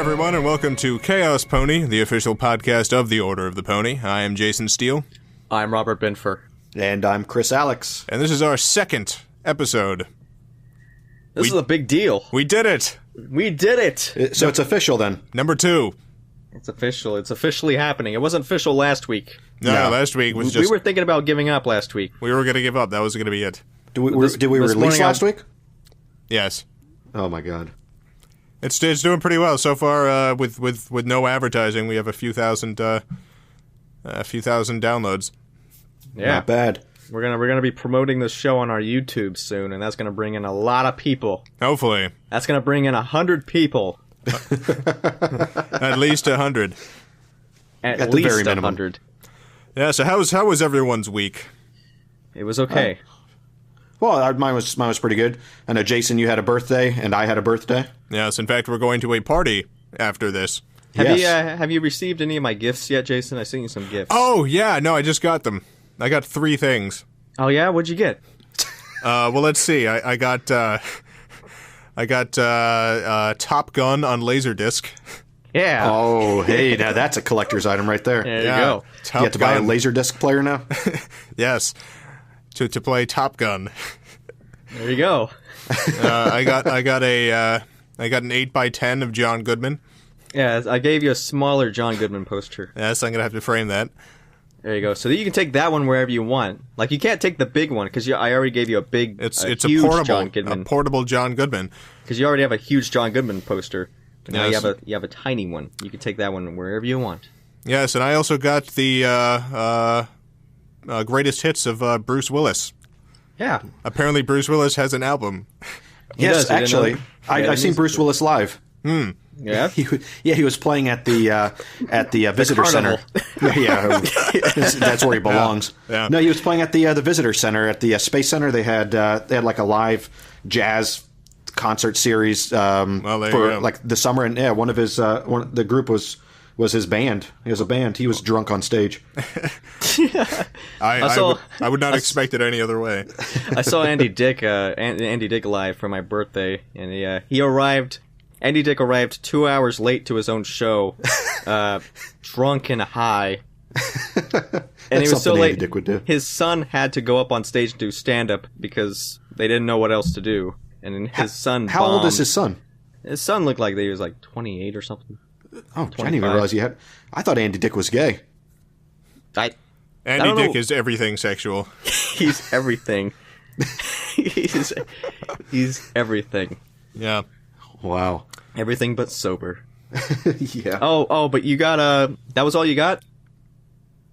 everyone, and welcome to Chaos Pony, the official podcast of the Order of the Pony. I am Jason Steele. I'm Robert Binfer. And I'm Chris Alex. And this is our second episode. This is a big deal. We did it! We did it! So it's official then? Number 2. It's official. It's officially happening. It wasn't official last week. No, last week was just... We were thinking about giving up last week. We were going to give up. That was going to be it. Did we release last week? Yes. Oh my god. It's doing pretty well so far. With no advertising, we have a few thousand downloads. Yeah, not bad. We're gonna be promoting this show on our YouTube soon, and that's gonna bring in a lot of people. Hopefully, that's gonna bring in 100 people. At least 100. At least the very minimum. 100. Yeah. So how was everyone's week? It was okay. Well, mine was pretty good. I know, Jason, you had a birthday, and I had a birthday. Yes, in fact, we're going to a party after this. Have you received any of my gifts yet, Jason? I sent you some gifts. Oh, yeah, no, I just got them. I got 3 things. Oh, yeah? What'd you get? Well, let's see. I got Top Gun on Laserdisc. Yeah. Oh, hey, now that's a collector's item right there. There you go. You have to buy a Laserdisc player now? Yes. To play Top Gun. There you go. I got an 8x10 of John Goodman. Yeah, I gave you a smaller John Goodman poster. Yes, I'm gonna have to frame that. There you go. So you can take that one wherever you want. Like, you can't take the big one because I already gave you a big, it's huge a portable John Goodman. A portable John Goodman. Because you already have a huge John Goodman poster. But now yes. you have a tiny one. You can take that one wherever you want. Yes, and I also got the greatest hits of Bruce Willis. Yeah. Apparently, Bruce Willis has an album. Yes, actually, I've seen Bruce Willis live. Yeah. He was playing at the visitor center. Yeah, that's where he belongs. Yeah. No, he was playing at the visitor center at the Space Center. They had like a live jazz concert series for like the summer, and yeah, the group was his band. He has a band. He was drunk on stage. I would not expect it any other way. I saw Andy Dick live for my birthday, and he arrived. Andy Dick arrived 2 hours late to his own show, drunk and high. And he was so late. Dick would do. His son had to go up on stage and do stand-up because they didn't know what else to do. And his son How old is his son? His son looked like he was like 28 or something. Oh, 25. I didn't even realize you had... I thought Andy Dick was gay. Andy Dick is everything sexual. He's everything. He's everything. Yeah. Wow. Everything but sober. Yeah. Oh, but you got that was all you got?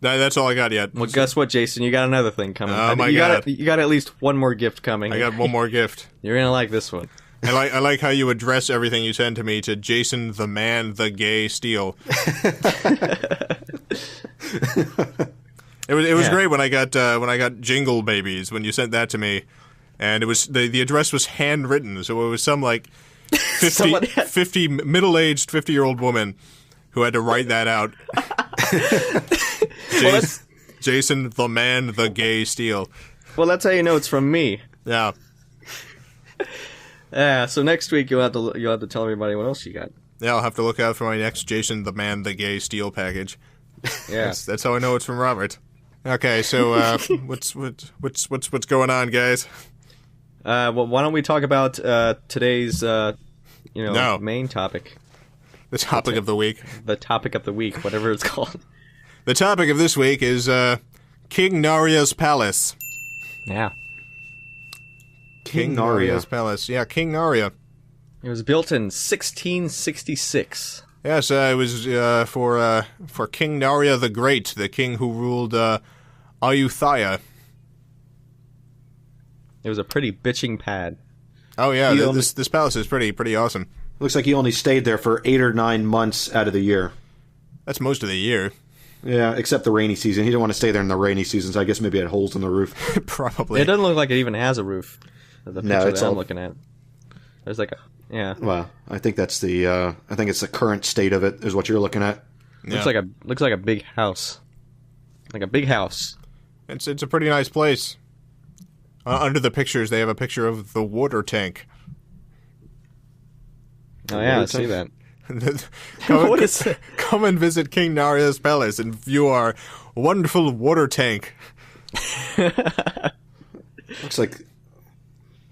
That's all I got yet. Well, guess what, Jason? You got another thing coming. Oh my God. You got at least one more gift coming. I got one more gift. You're gonna like this one. I like how you address everything you send to me to Jason the Man the Gay Steele. It was great when I got Jingle Babies when you sent that to me, and it was the address was handwritten, so it was some like 50 middle-aged 50-year-old woman who had to write that out. Jason the Man the Gay Steele. Well, that's how you know it's from me. Yeah. Yeah. So next week you'll have to tell everybody what else you got. Yeah, I'll have to look out for my next Jason the Man the Gay Steele package. Yeah. That's how I know it's from Robert. Okay, so what's going on, guys? Well, why don't we talk about today's main topic? The topic of the week. The topic of the week, whatever it's called. The topic of this week is King Naria's Palace. Yeah. King Naria's Palace. Yeah, King Naria. It was built in 1666. Yes, it was for King Naria the Great, the king who ruled Ayutthaya. It was a pretty bitching pad. Oh yeah, this palace is pretty awesome. Looks like he only stayed there for 8 or 9 months out of the year. That's most of the year. Yeah, except the rainy season. He didn't want to stay there in the rainy seasons. I guess maybe it had holes in the roof. Probably. It doesn't look like it even has a roof. The picture it's that I'm looking at. There's like a Well, I think that's I think it's the current state of it is what you're looking at. Yeah. Looks like a big house. Like a big house. It's a pretty nice place. Under the pictures, they have a picture of the water tank. Oh yeah, I see that. What is it? Come and visit King Naria's palace and view our wonderful water tank. Looks like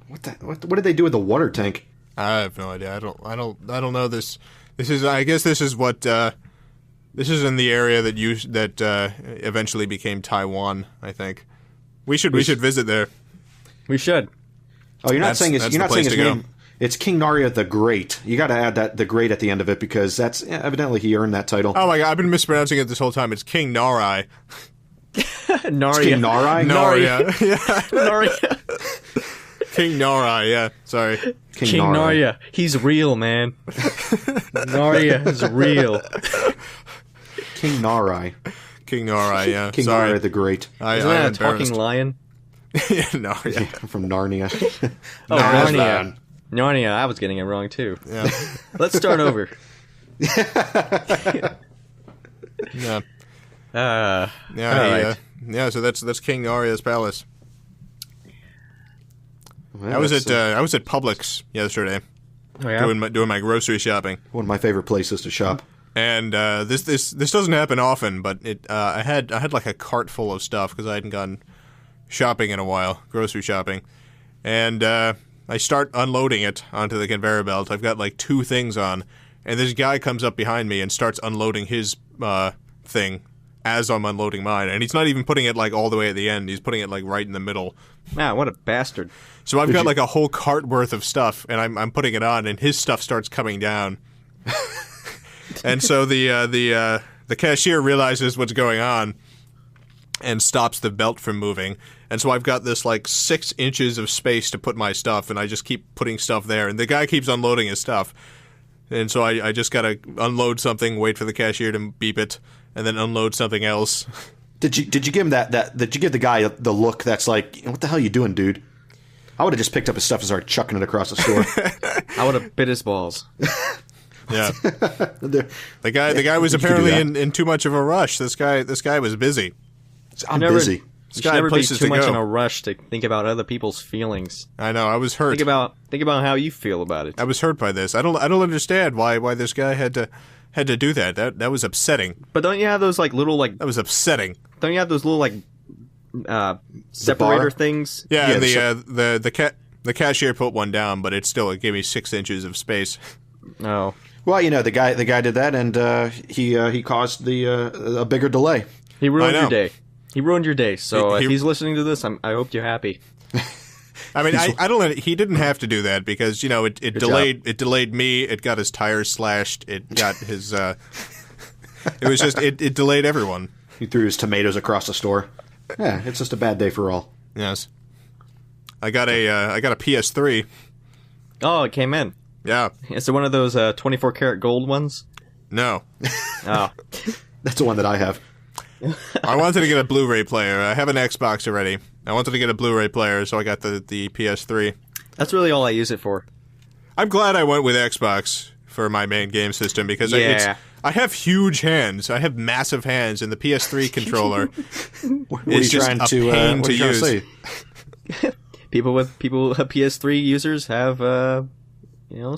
what did they do with the water tank? I have no idea. I don't know this. This is, I guess, this is what this is in the area that eventually became Taiwan. I think we should visit there. We should. Oh, you're not saying his name. It's King Naria the Great. You got to add that the Great at the end of it because that's evidently he earned that title. Oh my god, I've been mispronouncing it this whole time. It's King Narai. Naria. King Narai? Naria. Yeah. Naria. King Narai, yeah. Sorry. King Naria. He's real, man. Naria is real. King Narai. King Narai, yeah. King Narai the Great. Isn't that a talking lion? Yeah, no, yeah. From Narnia. Oh, Narnia. Narnia, I was getting it wrong too. Yeah. Let's start over. Yeah. Yeah. Right. Yeah. So that's King Naria's palace. Well, I was at Publix yesterday, Oh, yeah? doing my grocery shopping. One of my favorite places to shop. And this doesn't happen often, but I had like a cart full of stuff because I hadn't gone shopping in a while, grocery shopping, and I start unloading it onto the conveyor belt. I've got like 2 things on, and this guy comes up behind me and starts unloading his thing as I'm unloading mine, and he's not even putting it like all the way at the end. He's putting it like right in the middle. Man, what a bastard! So I've got like a whole cart worth of stuff, and I'm putting it on, and his stuff starts coming down. And so the cashier realizes what's going on and stops the belt from moving. And so I've got this like 6 inches of space to put my stuff, and I just keep putting stuff there. And the guy keeps unloading his stuff. And so I just got to unload something, wait for the cashier to beep it, and then unload something else. Did you give him that did you give the guy the look that's like, what the hell are you doing, dude? I would have just picked up his stuff and started chucking it across the store. I would have bit his balls. Yeah. The guy was apparently in too much of a rush. This guy was busy. I'm busy. You should never be too much in a rush to think about other people's feelings. I know. I was hurt. Think about how you feel about it. I was hurt by this. I don't understand why this guy had to do that. That was upsetting. But don't you have those like little like that was upsetting. Don't you have those little like separator things? Yeah, and the cashier put one down, but it gave me 6 inches of space. Oh. Well, the guy did that, and he caused a bigger delay. He ruined your day. He ruined your day. So if he's listening to this, I hope you're happy. I mean, I don't. He didn't have to do that because it delayed. Job. It delayed me. It got his tires slashed. It got his. It was just it delayed everyone. He threw his tomatoes across the store. Yeah, it's just a bad day for all. Yes. I got a PS3. Oh, it came in. Yeah. Is it one of those 24 karat gold ones? No. Oh. That's the one that I have. I wanted to get a Blu-ray player. I have an Xbox already. I wanted to get a Blu-ray player, so I got the PS3. That's really all I use it for. I'm glad I went with Xbox for my main game system because I have huge hands. I have massive hands, and the PS3 controller is just a pain to use. People PS3 users have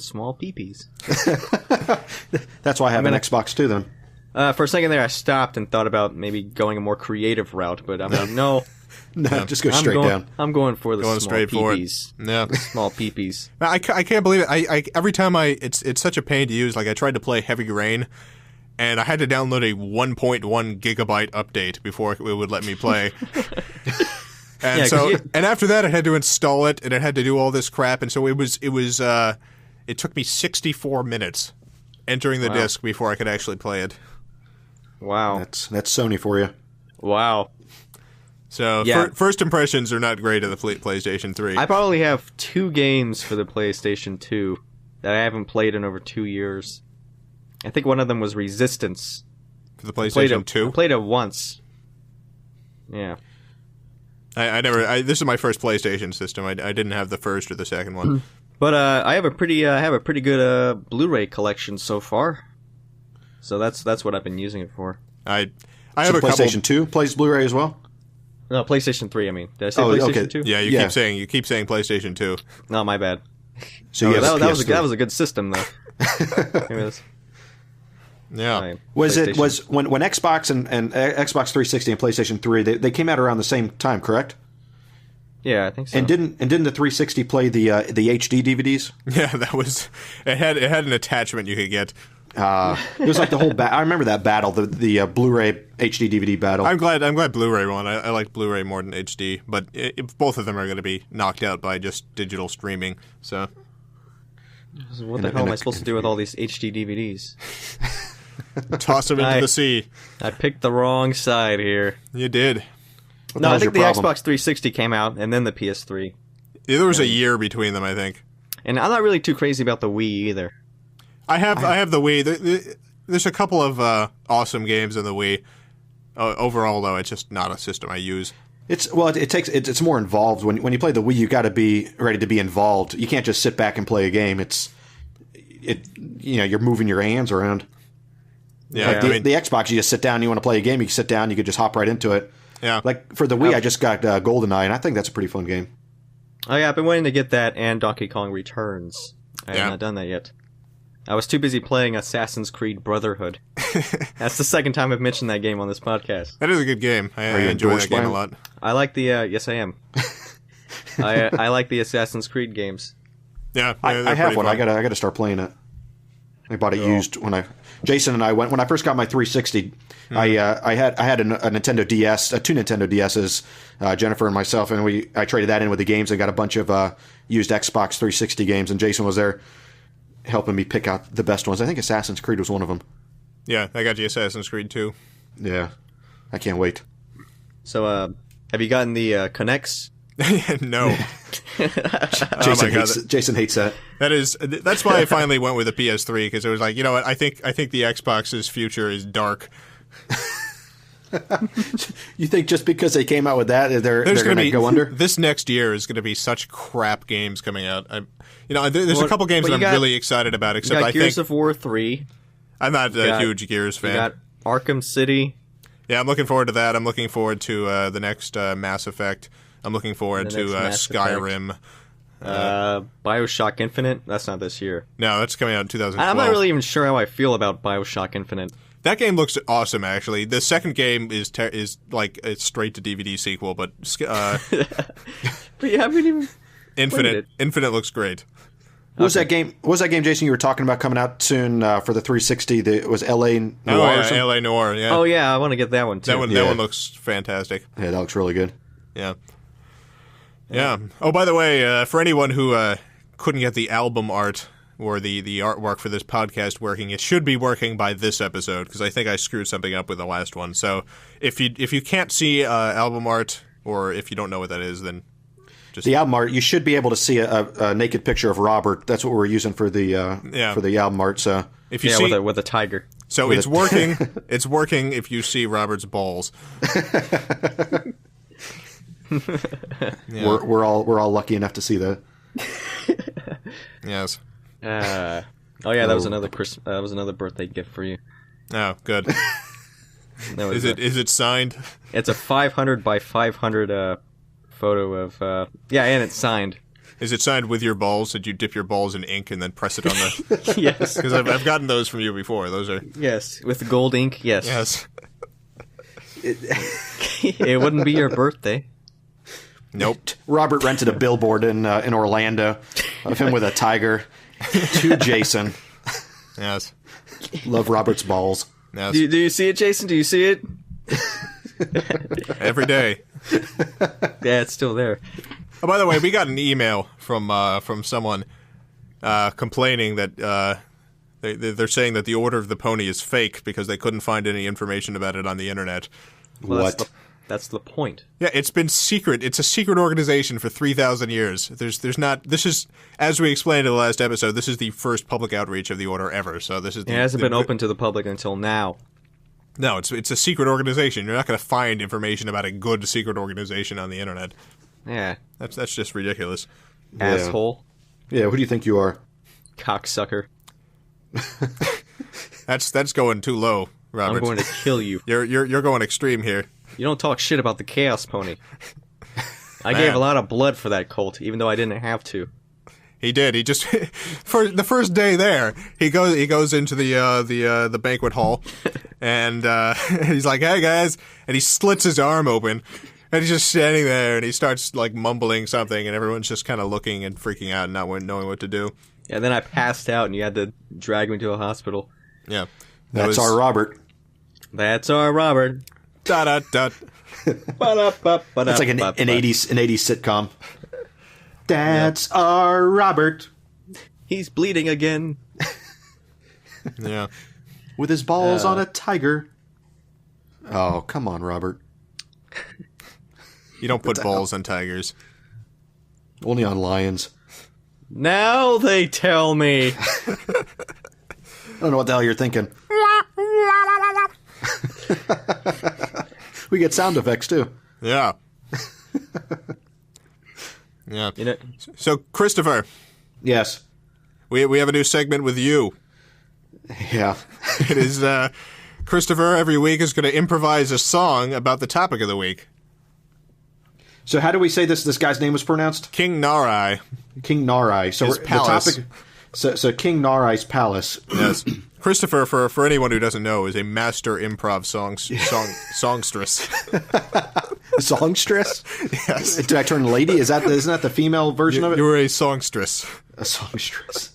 small peepees. That's why I have an Xbox too. Then. For a second there, I stopped and thought about maybe going a more creative route, but I'm like, no. No, just go straight down. I'm going for the small straight peepees. Yeah, small peepees. I can't believe it. I every time it's such a pain to use. Like I tried to play Heavy Rain, and I had to download a 1.1 gigabyte update before it would let me play. And and after that, I had to install it, and it had to do all this crap, and so it took me 64 minutes entering the disc before I could actually play it. Wow, that's Sony for you. Wow. So first impressions are not great of the PlayStation 3. I probably have 2 games for the PlayStation 2 that I haven't played in over 2 years. I think one of them was Resistance. For the PlayStation 2? I played it once. Yeah. I never. This is my first PlayStation system. I didn't have the first or the second one. But I have a pretty good Blu-ray collection so far. So that's what I've been using it for. I have a PlayStation 2 plays Blu-ray as well. No, PlayStation 3. I mean, did I say PlayStation 2? Yeah, you keep saying PlayStation 2. No, my bad. So that was a good system though. Yeah. Was when Xbox and Xbox 360 and PlayStation 3 they came out around the same time, correct? Yeah, I think so. And didn't the 360 play the HD DVDs? Yeah, that was it. Had an attachment you could get. It was like the whole. I remember that battle, the Blu-ray HD DVD battle. I'm glad Blu-ray won. I like Blu-ray more than HD, but both of them are going to be knocked out by just digital streaming. So, what the hell am I supposed to do with all these HD DVDs? Toss them into the sea. I picked the wrong side here. You did. No, I think the Xbox 360 came out, and then the PS3. Yeah, there was a year between them, I think. And I'm not really too crazy about the Wii either. I have the Wii. There's a couple of awesome games in the Wii. Overall, though, it's just not a system I use. It's more involved. When you play the Wii, you got to be ready to be involved. You can't just sit back and play a game. You're moving your hands around. Yeah, like the Xbox, you just sit down. You want to play a game, you can sit down. You could just hop right into it. Yeah. Like for the Wii, I just got GoldenEye, and I think that's a pretty fun game. Oh yeah, I've been waiting to get that and Donkey Kong Returns. I have not done that yet. I was too busy playing Assassin's Creed Brotherhood. That's the second time I've mentioned that game on this podcast. That is a good game. I enjoy that game a lot. I like the yes, I am. I like the Assassin's Creed games. Yeah, I have one. Fun. I gotta start playing it. I bought it used when Jason and I went when I first got my 360. I had a Nintendo DS, two Nintendo DSs, Jennifer and myself, and I traded that in with the games. I got a bunch of used Xbox 360 games, and Jason was there helping me pick out the best ones. I think Assassin's Creed was one of them. Yeah, I got the Assassin's Creed too. Yeah, I can't wait. So, have you gotten the Connects? No. Jason hates that. That's why I finally went with the PS3, because it was like, you know what, I think the Xbox's future is dark. You think just because they came out with that, they're going to go under? This next year is going to be such crap games coming out. There's a couple games that I'm really excited about. Except I Gears think of War 3. I'm not a huge Gears fan. You got Arkham City. Yeah, I'm looking forward to that. I'm looking forward to the next Mass Effect. I'm looking forward to Skyrim. BioShock Infinite. That's not this year. No, that's coming out in 2012. I'm not really even sure how I feel about BioShock Infinite. That game looks awesome, actually. The second game is like a straight to DVD sequel, but but you haven't even Infinite looks great. What was that game? What was that game, Jason? You were talking about coming out soon for the 360. It was L.A. Noire. Oh yeah, L.A. Noire. Yeah. Oh yeah, I want to get that one too. That one looks fantastic. Yeah, that looks really good. Yeah. Yeah. Oh, by the way, for anyone who couldn't get the album art or the artwork for this podcast working, it should be working by this episode, because I think I screwed something up with the last one. So if you can't see album art, or if you don't know what that is, then just the album art, you should be able to see a naked picture of Robert. That's what we're using for the album art. So if you see with a tiger. So it's working. It's working if you see Robert's balls. Yeah. We're all lucky enough to see that. Yes. That was another that was another birthday gift for you. Oh, good. Is it signed? It's a 500 by 500 photo of and it's signed. Is it signed with your balls? Did you dip your balls in ink and then press it on the? Yes, because I've gotten those from you before. Those are with gold ink. Yes. Yes. It wouldn't be your birthday. Nope. Robert rented a billboard in Orlando of him with a tiger to Jason. Yes. Love Robert's balls. Yes. Do you see it, Jason? Do you see it? Every day. Yeah, it's still there. Oh, by the way, we got an email from someone complaining that they're saying that the Order of the Pony is fake because they couldn't find any information about it on the internet. Well, what? That's the point. Yeah, it's been secret. It's a secret organization for 3,000 years. There's not. This is, as we explained in the last episode, this is the first public outreach of the Order ever. So this is. It hasn't been open to the public until now. No, it's a secret organization. You're not going to find information about a good secret organization on the internet. Yeah, that's just ridiculous. Asshole. Yeah, who do you think you are? Cocksucker. That's going too low, Robert. I'm going to kill you. You're going extreme here. You don't talk shit about the Chaos Pony. I gave a lot of blood for that cult, even though I didn't have to. He did. He just for the first day there, he goes into the banquet hall, and he's like, "Hey guys," and he slits his arm open, and he's just standing there, and he starts like mumbling something, and everyone's just kind of looking and freaking out, and not knowing what to do. Yeah, then I passed out, and you had to drag me to a hospital. Yeah, that's our Robert. That's our Robert. Da da da. It's like an 80s sitcom. That's our Robert. He's bleeding again. Yeah. With his balls on a tiger. Oh, come on, Robert. You don't put balls on tigers. Only on lions. Now they tell me. I don't know what the hell you're thinking. We get sound effects, too. Yeah. Yeah. You know, so, Christopher. Yes. We have a new segment with you. Yeah. It is, Christopher every week is going to improvise a song about the topic of the week. So how do we say this guy's name was pronounced? King Narai. King Narai. So his palace. The topic, so King Narai's palace. Yes. Christopher, for anyone who doesn't know, is a master improv songstress. Songstress? Yes. Did I turn lady? Isn't that the female version of it? You were a songstress. A songstress.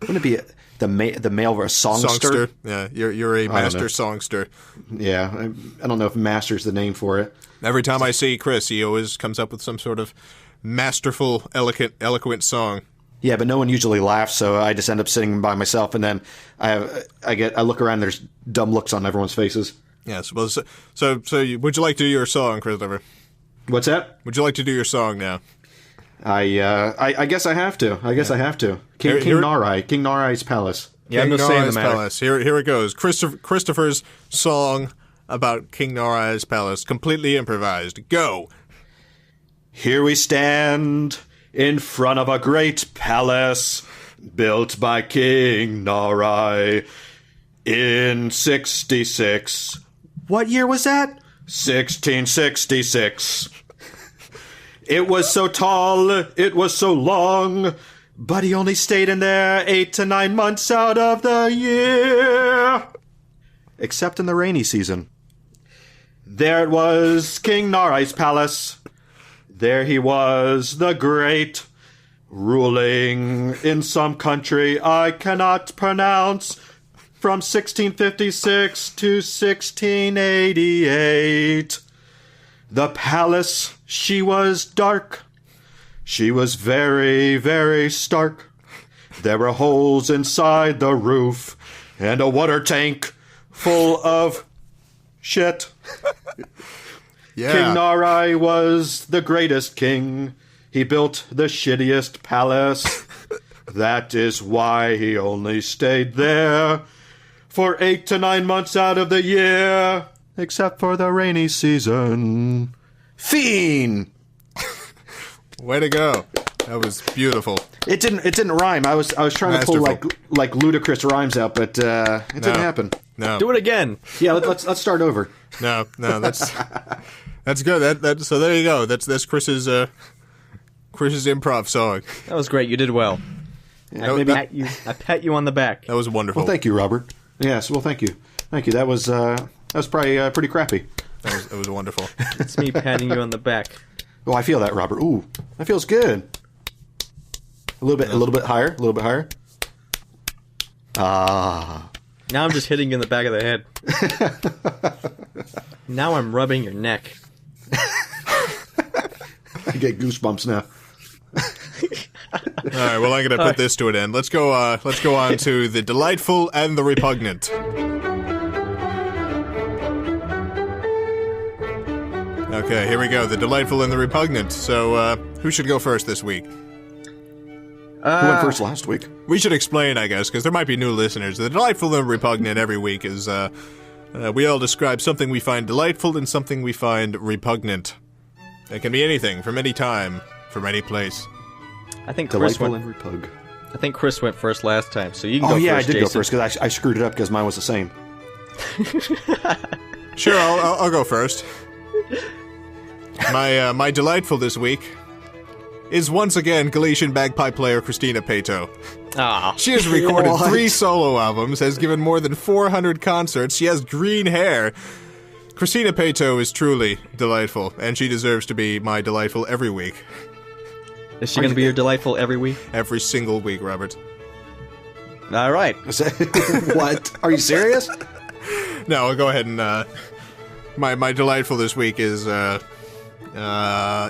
Wouldn't it be the male or a songster? Yeah, you're a master songster. Yeah, I don't know if master's the name for it. Every time I see Chris, he always comes up with some sort of masterful, eloquent song. Yeah, but no one usually laughs, so I just end up sitting by myself, and then I look around, and there's dumb looks on everyone's faces. Yes. Well, so would you like to do your song, Christopher? What's that? Would you like to do your song now? I guess I have to. I have to. King Narai, King Narai's palace. Yeah, I'm just saying the matter. Palace. Here it goes. Christopher's song about King Narai's palace, completely improvised. Go. Here we stand in front of a great palace built by King Narai in 66. What year was that? 1666. It was so tall, it was so long, but he only stayed in there 8 to 9 months out of the year. Except in the rainy season. There it was, King Narai's palace. There he was, the great, ruling in some country I cannot pronounce, from 1656 to 1688. The palace, she was dark. She was very, very stark. There were holes inside the roof and a water tank full of shit. Yeah. King Narai was the greatest king. He built the shittiest palace. That is why he only stayed there for 8 to 9 months out of the year, except for the rainy season. Fiend! Way to go. That was beautiful. It didn't rhyme. I was trying to pull like ludicrous rhymes out, but it didn't happen. No. Do it again. Yeah, let's start over. No, that's good. So there you go. That's Chris's improv song. That was great. You did well. Yeah, I pat you on the back. That was wonderful. Well, thank you, Robert. Yes, well, thank you. That was probably pretty crappy. That was wonderful. It's me patting you on the back. Oh, I feel that, Robert. Ooh, that feels good. A little bit higher. Ah. Now I'm just hitting you in the back of the head. Now I'm rubbing your neck. I get goosebumps now. All right, well, I'm going to put this to an end. Let's go on to the delightful and the repugnant. Okay, here we go. The delightful and the repugnant. So, who should go first this week? Who went first last week? We should explain, I guess, because there might be new listeners. The delightful and repugnant every week is we all describe something we find delightful and something we find repugnant. It can be anything, from any time, from any place. I think delightful and repug. I think Chris went first last time, so you can go first. Oh yeah, I did Jason. go first because I screwed it up because mine was the same. Sure, I'll go first. My delightful this week is once again Galician bagpipe player Christina Pato. Ah, she has recorded 3 solo albums, has given more than 400 concerts, she has green hair. Christina Pato is truly delightful, and she deserves to be my delightful every week. Is she going to be your delightful every week? Every single week, Robert. All right. What? Are you serious? No, I'll go ahead and, my delightful this week is,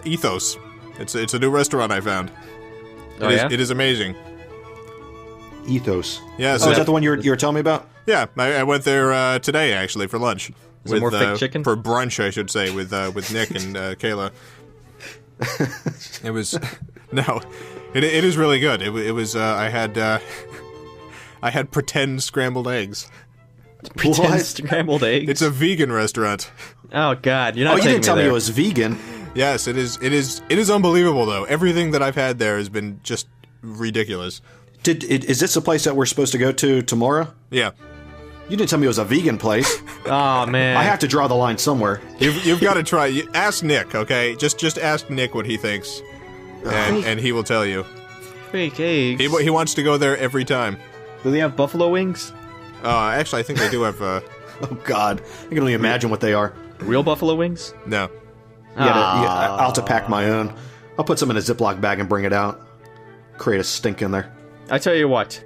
Ethos. It's a new restaurant I found. It is amazing. Ethos. Yeah. So is that the one you were telling me about? Yeah, I went there today actually for lunch. Is it more fake chicken? For brunch, I should say, with Nick and Kayla. It was it is really good. It was I had pretend scrambled eggs. Pretend scrambled eggs. It's a vegan restaurant. Oh God, you're not. Oh, you didn't tell me it was vegan. Yes, it is. It is unbelievable though. Everything that I've had there has been just ridiculous. Is this the place that we're supposed to go to tomorrow? Yeah. You didn't tell me it was a vegan place. Oh man, I have to draw the line somewhere. You've got to try. Ask Nick, okay? Just ask Nick what he thinks, and he will tell you. Fake eggs. He wants to go there every time. Do they have buffalo wings? Actually, I think they do have. Oh God, I can only imagine what they are. Real buffalo wings? No. I'll have to pack my own. I'll put some in a Ziploc bag and bring it out. Create a stink in there. I tell you what.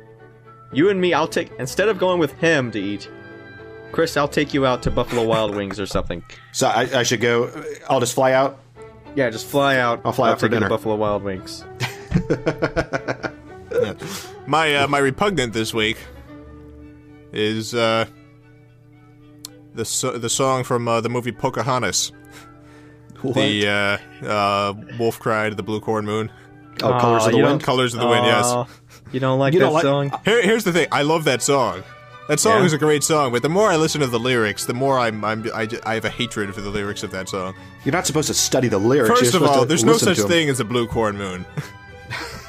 You and me, instead of going with him to eat, Chris, I'll take you out to Buffalo Wild Wings or something. So I should go, I'll just fly out? Yeah, just fly out. I'll fly out for dinner. To Buffalo Wild Wings. Yeah. My repugnant this week is the song from the movie Pocahontas. What? The Wolf Cried, the Blue Corn Moon. Oh, Colors of the Wind? Colors of the Wind, yes. You don't like that song? Here's the thing. I love that song. That song is a great song, but the more I listen to the lyrics, the more I have a hatred for the lyrics of that song. You're not supposed to study the lyrics. First of all, there's no such thing as a blue corn moon.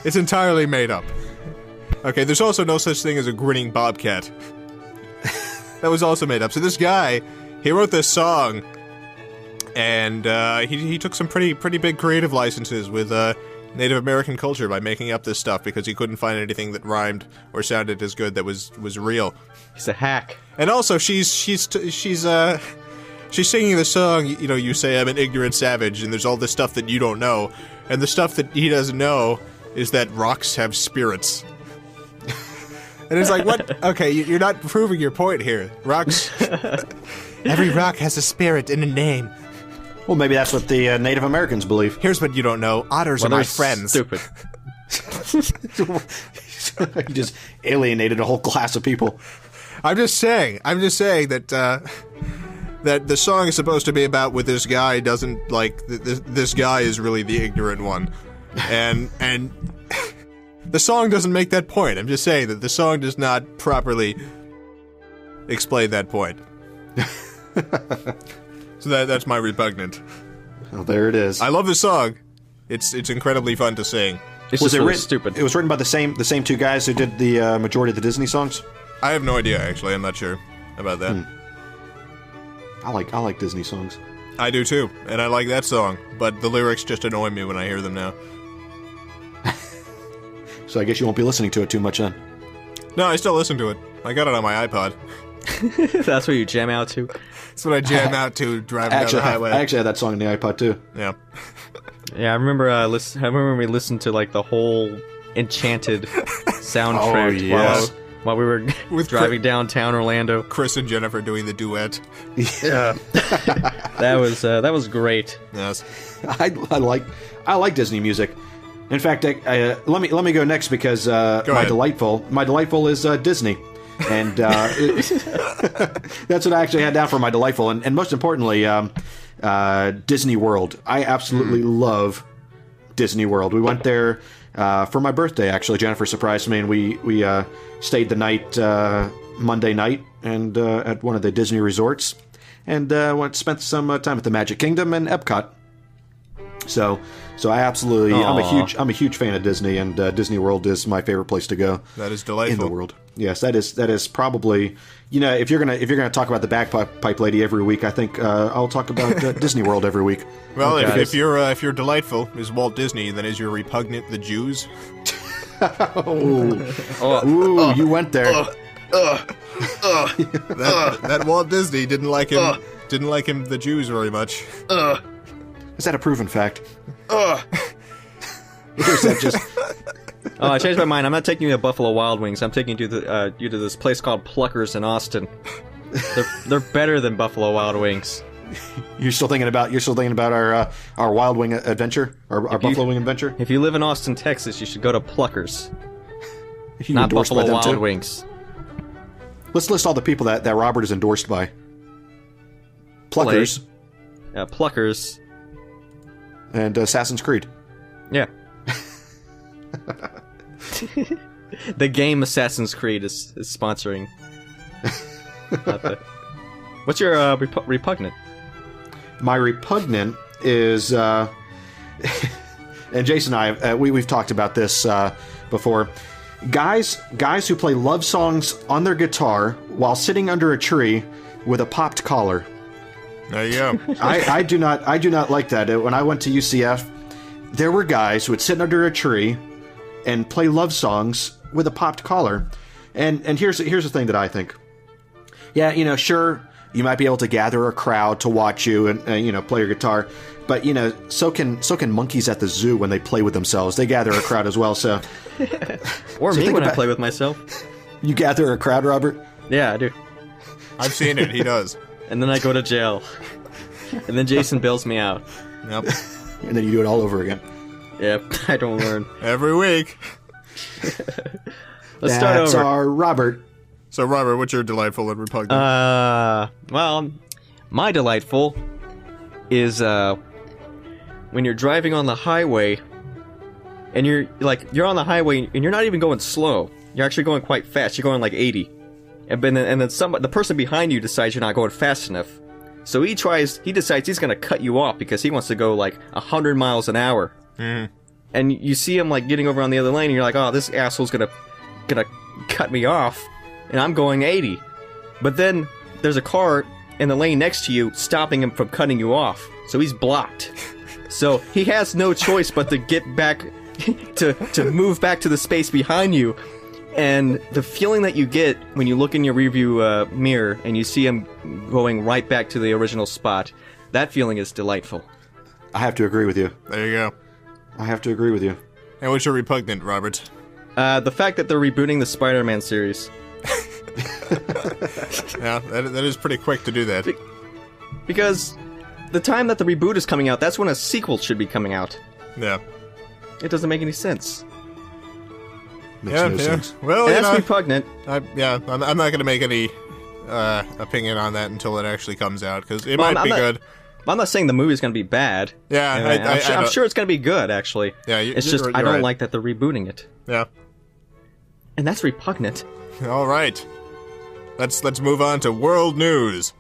It's entirely made up. Okay, there's also no such thing as a grinning bobcat. That was also made up. So this guy, he wrote this song, and he took some pretty big creative licenses with Native American culture by making up this stuff because he couldn't find anything that rhymed or sounded as good that was real. He's a hack. And also, she's singing the song. You know, you say I'm an ignorant savage, and there's all this stuff that you don't know, and the stuff that he doesn't know is that rocks have spirits. And it's like, what? Okay, you're not proving your point here. Rocks. Every rock has a spirit and a name. Well, maybe that's what the Native Americans believe. Here's what you don't know. Otters are my friends. Stupid. You just alienated a whole class of people. I'm just saying that that the song is supposed to be about what this guy doesn't like. This guy is really the ignorant one, and the song doesn't make that point. I'm just saying that the song does not properly explain that point. So that's my repugnant. Oh, there it is. I love this song. It's incredibly fun to sing. It's just really stupid. It was written by the same two guys who did the majority of the Disney songs. I have no idea, actually. I'm not sure about that. I like Disney songs. I do too, and I like that song. But the lyrics just annoy me when I hear them now. So I guess you won't be listening to it too much then. No, I still listen to it. I got it on my iPod. That's what you jam out to? That's what I jam out to driving down the highway. I actually had that song on the iPod too. Yeah. Yeah, I remember. I remember we listened to like the whole Enchanted soundtrack while we were driving downtown Orlando. Chris and Jennifer doing the duet. Yeah, that was great. Yes, I like Disney music. In fact, let me go next because my delightful is Disney. And that's what I actually had down for my delightful. And most importantly, Disney World. I absolutely love Disney World. We went there for my birthday, actually. Jennifer surprised me, and we stayed the night Monday night and at one of the Disney resorts. And spent some time at the Magic Kingdom and Epcot. So I absolutely, I'm a huge fan of Disney, and Disney World is my favorite place to go. That is delightful in the world. Yes, that is probably, if you're gonna talk about the bagpipe lady every week, I think I'll talk about Disney World every week. Well, if you're delightful is Walt Disney, then is your repugnant the Jews? Ooh, you went there. That Walt Disney didn't like him. Didn't like him, the Jews, very much. Is that a proven fact? Or is that just... Oh, I changed my mind. I'm not taking you to Buffalo Wild Wings. I'm taking you to this place called Pluckers in Austin. They're better than Buffalo Wild Wings. You're still thinking about our Wild Wing adventure, our Buffalo Wing adventure? If you live in Austin, Texas, you should go to Pluckers, not Buffalo Wild Wings. Let's list all the people that Robert is endorsed by. Pluckers. Pluckers. And Assassin's Creed. Yeah. The game Assassin's Creed is sponsoring. What's your repugnant? My repugnant is, and Jason and I, we've talked about this before. Guys who play love songs on their guitar while sitting under a tree with a popped collar. There you go. I do not like that. When I went to UCF, there were guys who would sit under a tree and play love songs with a popped collar. And here's the thing that I think. Yeah, sure, you might be able to gather a crowd to watch you and play your guitar, but so can monkeys at the zoo when they play with themselves. They gather a crowd as well. So, or me when I play with myself. You gather a crowd, Robert? Yeah, I do. I've seen it. He does. And then I go to jail. And then Jason bails me out. Yep. And then you do it all over again. Yep, I don't learn. Every week. Let's start over. That's our Robert. So, Robert, what's your delightful and repugnant? Well, my delightful is when you're driving on the highway, and you're on the highway, and you're not even going slow. You're actually going quite fast. You're going like 80. And then the person behind you decides you're not going fast enough. So he decides he's going to cut you off because he wants to go like 100 miles an hour. Mm. And you see him like getting over on the other lane, and you're like, oh, this asshole's gonna cut me off, and I'm going 80. But then there's a car in the lane next to you stopping him from cutting you off. So he's blocked. So he has no choice but to get back, to move back to the space behind you. And the feeling that you get when you look in your rearview mirror and you see him going right back to the original spot, that feeling is delightful. I have to agree with you. There you go. I have to agree with you. And what's your repugnant, Robert? The fact that they're rebooting the Spider-Man series. Yeah, that is pretty quick to do that. Because the time that the reboot is coming out, that's when a sequel should be coming out. Yeah. It doesn't make any sense. Makes no sense. Well, that's repugnant. I'm not going to make any opinion on that until it actually comes out, because it might be good. I'm not saying the movie's going to be bad. Yeah, I'm sure it's going to be good, actually. Yeah, it's just I don't like that they're rebooting it. Yeah. And that's repugnant. All right. Let's move on to world news.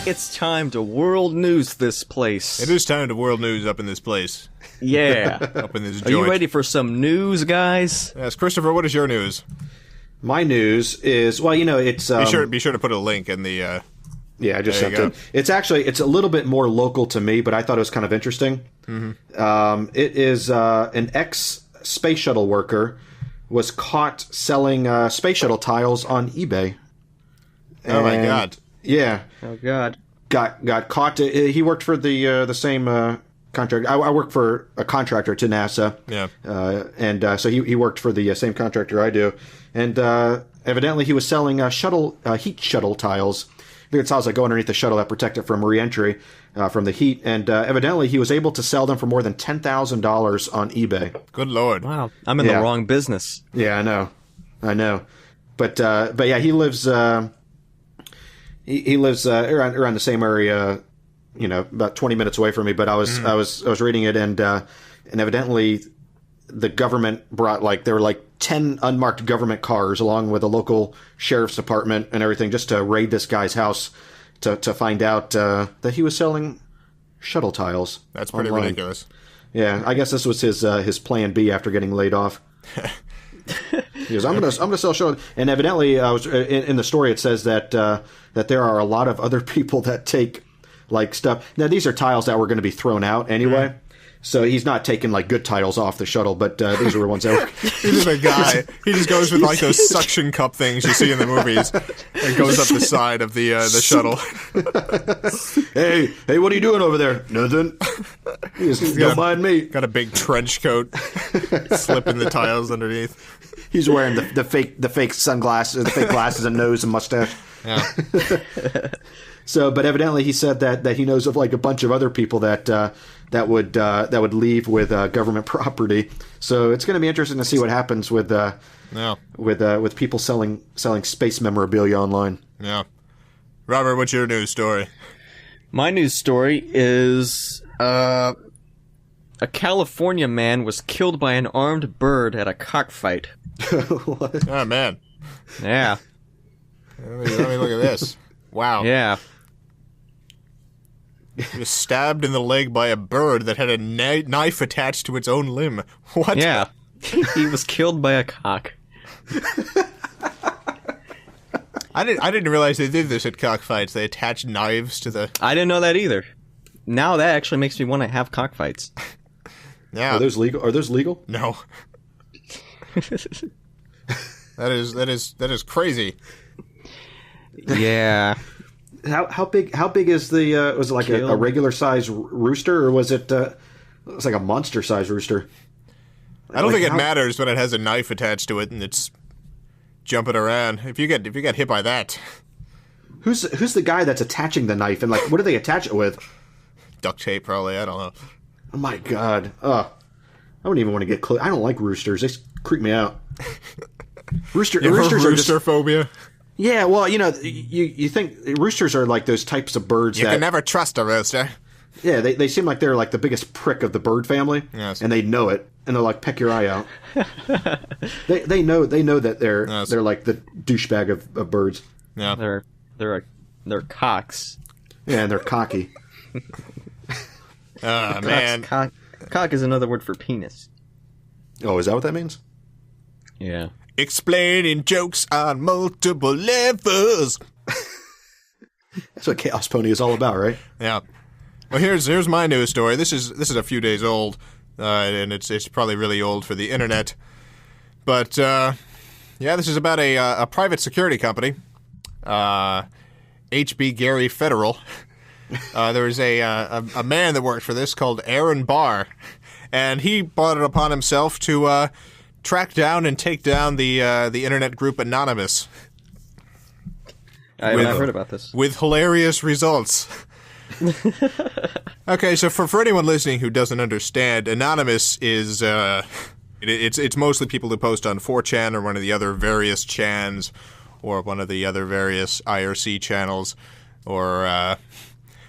It's time to world news this place. It is time to world news up in this place. Yeah. Up in this joint. Are you ready for some news, guys? Yes, Christopher, what is your news? My news is, it's... Be sure to put a link in the... Yeah, I just sent it. It's a little bit more local to me, but I thought it was kind of interesting. Mm-hmm. It is an ex-space shuttle worker was caught selling space shuttle tiles on eBay. Oh, my God. Yeah. Oh, God. Got caught. He worked for the same contractor. I work for a contractor to NASA. Yeah. And so he worked for the same contractor I do. And evidently he was selling heat shuttle tiles. The tiles that go underneath the shuttle that protect it from re-entry from the heat. And evidently he was able to sell them for more than $10,000 on eBay. Good Lord. Wow. I'm in the wrong business. Yeah, I know. But yeah, he lives... He lives around the same area, about 20 minutes away from me. But I was reading it, and evidently the government brought there were 10 unmarked government cars along with a local sheriff's department and everything just to raid this guy's house to find out that he was selling shuttle tiles. That's pretty online. ridiculous. Yeah, I guess this was his plan B after getting laid off. He goes, I'm gonna sell shuttle, and evidently, in the story it says that there are a lot of other people that take like stuff. Now these are tiles that were going to be thrown out anyway. Mm. So he's not taking like good tiles off the shuttle, but these are the ones that were... He's a guy. He just goes with like those suction cup things you see in the movies and goes up the side of the shuttle. Hey, what are you doing over there? Nothing. Don't mind me. Got a big trench coat, slipping the tiles underneath. He's wearing the fake sunglasses, the fake glasses and nose and mustache. Yeah. So, but evidently he said that he knows of like a bunch of other people that would leave with government property. So it's going to be interesting to see what happens with people selling space memorabilia online. Yeah. Robert, what's your news story? My news story is a California man was killed by an armed bird at a cockfight. What? Oh man. Yeah. Let me look at this. Wow. Yeah. He was stabbed in the leg by a bird that had a knife attached to its own limb. What? Yeah. He was killed by a cock. I didn't realize they did this at cockfights. They attached knives to the... I didn't know that either. Now that actually makes me want to have cockfights. Yeah. Are those legal? No. That is crazy. Yeah. How big is the was it like a regular size rooster, or was it like a monster size rooster? I don't think it matters when it has a knife attached to it and it's jumping around. If you get hit by that, who's the guy that's attaching the knife, and like what do they attach it with? Duct tape, probably. I don't know. Oh my god! I wouldn't even want to get close. I don't like roosters. They creep me out. Roosters are rooster phobia. Yeah, well, you think roosters are like those types of birds you can never trust a rooster. Yeah, they seem like they're like the biggest prick of the bird family. Yes. And they know it, and they'll like peck your eye out. they know that they're like the douchebag of birds. Yeah, they're cocks. Yeah, and they're cocky. Man, cock is another word for penis. Oh, is that what that means? Yeah. Explaining jokes on multiple levels. That's what Chaos Pony is all about, right? Yeah. Well, here's my news story. This is a few days old, and it's probably really old for the internet. But this is about a private security company, HB Gary Federal. There was a man that worked for this called Aaron Barr, and he brought it upon himself to track down and take down the internet group Anonymous. I haven't heard about this. With hilarious results. Okay, so for anyone listening who doesn't understand, Anonymous is it's mostly people who post on 4chan or one of the other various chans or one of the other various IRC channels or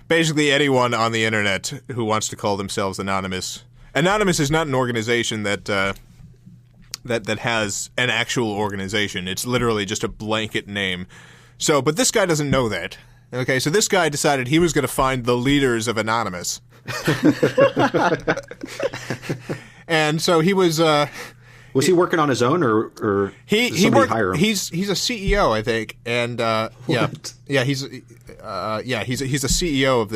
basically anyone on the internet who wants to call themselves Anonymous. Anonymous is not an organization that has an actual organization. It's literally just a blanket name. So, but this guy doesn't know that. Okay, so this guy decided he was going to find the leaders of Anonymous. And so he was... was he working on his own, or did somebody hire him? He's a CEO, I think, and he's a CEO of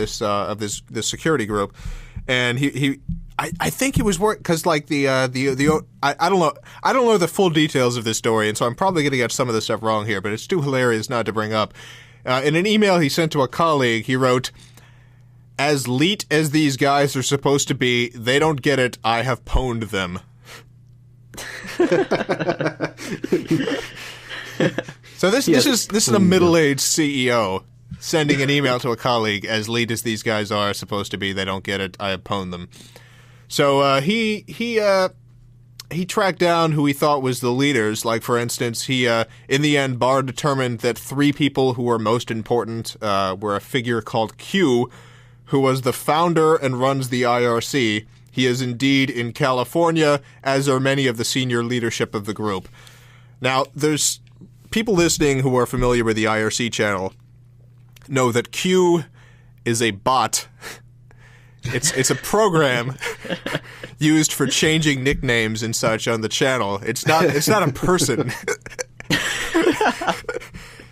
this security group, and I think he was working because like I don't know the full details of this story, and so I'm probably going to get some of this stuff wrong here, but it's too hilarious not to bring up. In an email he sent to a colleague, he wrote, "As leet as these guys are supposed to be, they don't get it. I have pwned them." So this is a middle-aged CEO sending an email to a colleague, "As leet as these guys are supposed to be, they don't get it. I have pwned them." So he tracked down who he thought was the leaders. Like, for instance, in the end, Barr determined that 3 people who were most important were a figure called Q, who was the founder and runs the IRC, He is indeed in California, as are many of the senior leadership of the group. Now, there's people listening who are familiar with the IRC channel know that Q is a bot. It's a program used for changing nicknames and such on the channel. It's not a person.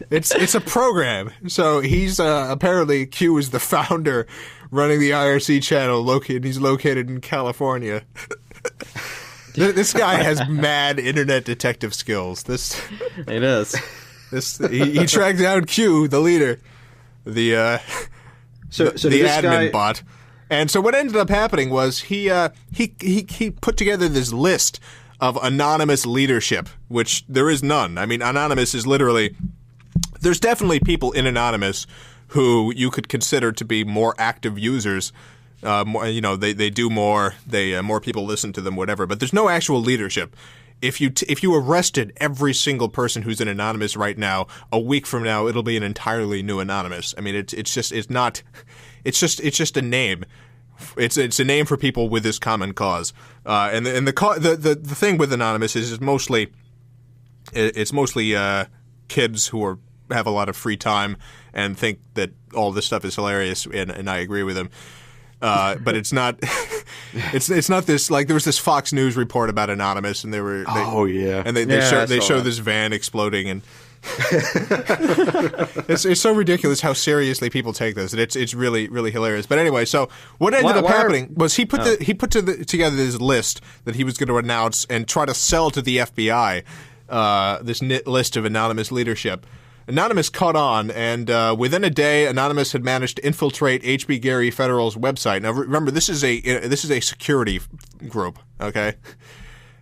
It's a program. So he's apparently Q is the founder running the IRC channel. He's located in California. This guy has mad internet detective skills. It is. He tracked down Q, the leader, the admin bot. And so what ended up happening was he put together this list of anonymous leadership, which there is none. I mean, anonymous is literally – there's definitely people in anonymous who you could consider to be more active users. They do more. More people listen to them, whatever. But there's no actual leadership. If you arrested every single person who's in anonymous right now, a week from now it'll be an entirely new anonymous. I mean, it's just a name. It's a name for people with this common cause. And the thing with anonymous is it's mostly kids who have a lot of free time and think that all this stuff is hilarious, and I agree with them. But it's not. It's not this, like, there was this Fox News report about Anonymous, and they show this van exploding, and it's so ridiculous how seriously people take this, and it's really, really hilarious. But anyway, so what ended up happening was he put together this list that he was going to announce and try to sell to the FBI. This list of anonymous leadership. Anonymous caught on, and within a day, Anonymous had managed to infiltrate H.B. Gary Federal's website. Now, remember, this is a security group. Okay,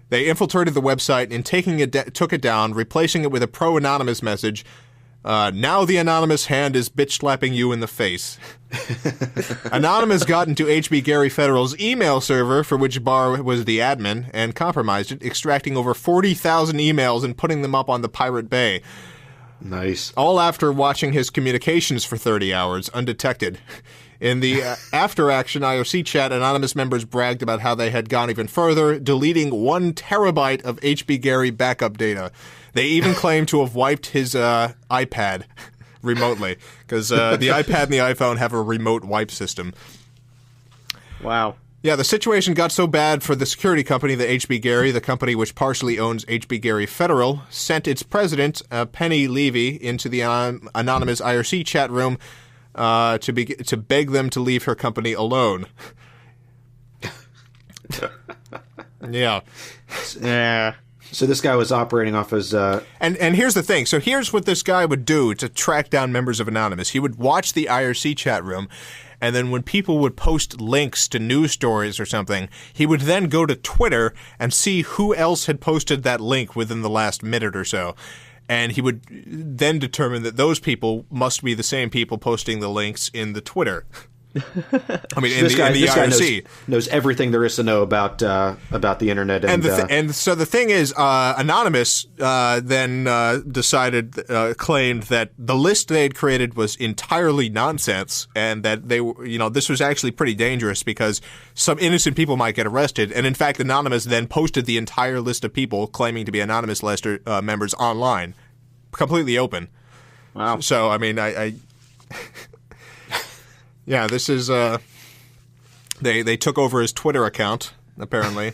they infiltrated the website and took it down, replacing it with a pro-anonymous message. Now the anonymous hand is bitch slapping you in the face. Anonymous got into H.B. Gary Federal's email server, for which Barr was the admin, and compromised it, extracting over 40,000 emails and putting them up on the Pirate Bay. Nice. All after watching his communications for 30 hours, undetected. In the after-action IOC chat, Anonymous members bragged about how they had gone even further, deleting 1 terabyte of HB Gary backup data. They even claimed to have wiped his iPad remotely, because the iPad and the iPhone have a remote wipe system. Wow. Yeah, the situation got so bad for the security company that HB Gary, the company which partially owns HB Gary Federal, sent its president, Penny Levy, into the anonymous IRC chat room to beg them to leave her company alone. Yeah. Yeah. So this guy was operating off his... And here's the thing. So here's what this guy would do to track down members of Anonymous. He would watch the IRC chat room, and then when people would post links to news stories or something, he would then go to Twitter and see who else had posted that link within the last minute or so. And he would then determine that those people must be the same people posting the links in the Twitter. I mean, in the IRC knows everything there is to know about the internet, and so the thing is, Anonymous then claimed that the list they had created was entirely nonsense, and that this was actually pretty dangerous because some innocent people might get arrested. And in fact, Anonymous then posted the entire list of people claiming to be Anonymous members online, completely open. Wow. So I mean, I yeah, this is they took over his Twitter account apparently.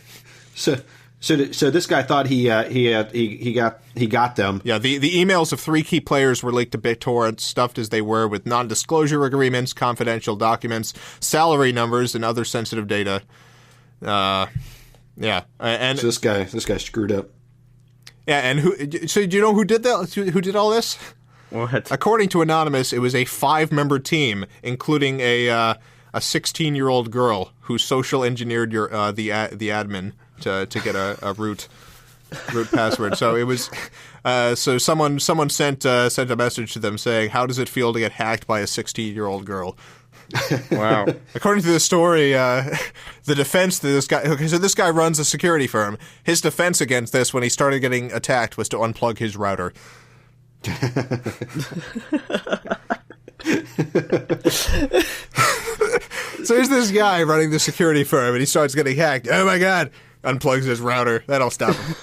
So this guy thought he got them. Yeah, the emails of 3 key players were leaked to BitTorrent, stuffed as they were with non-disclosure agreements, confidential documents, salary numbers, and other sensitive data. Yeah, and so this guy screwed up. Yeah, and so do you know who did that? Who did all this? What? According to Anonymous, it was a 5-member team, including a 16-year-old girl who social engineered the admin to get a root password. So it was so someone sent a message to them saying, "How does it feel to get hacked by a 16-year-old girl?" Wow. According to the story, the defense to this guy. Okay, so this guy runs a security firm. His defense against this, when he started getting attacked, was to unplug his router. So here's this guy running the security firm, and he starts getting hacked. Oh my god! Unplugs his router. That'll stop him.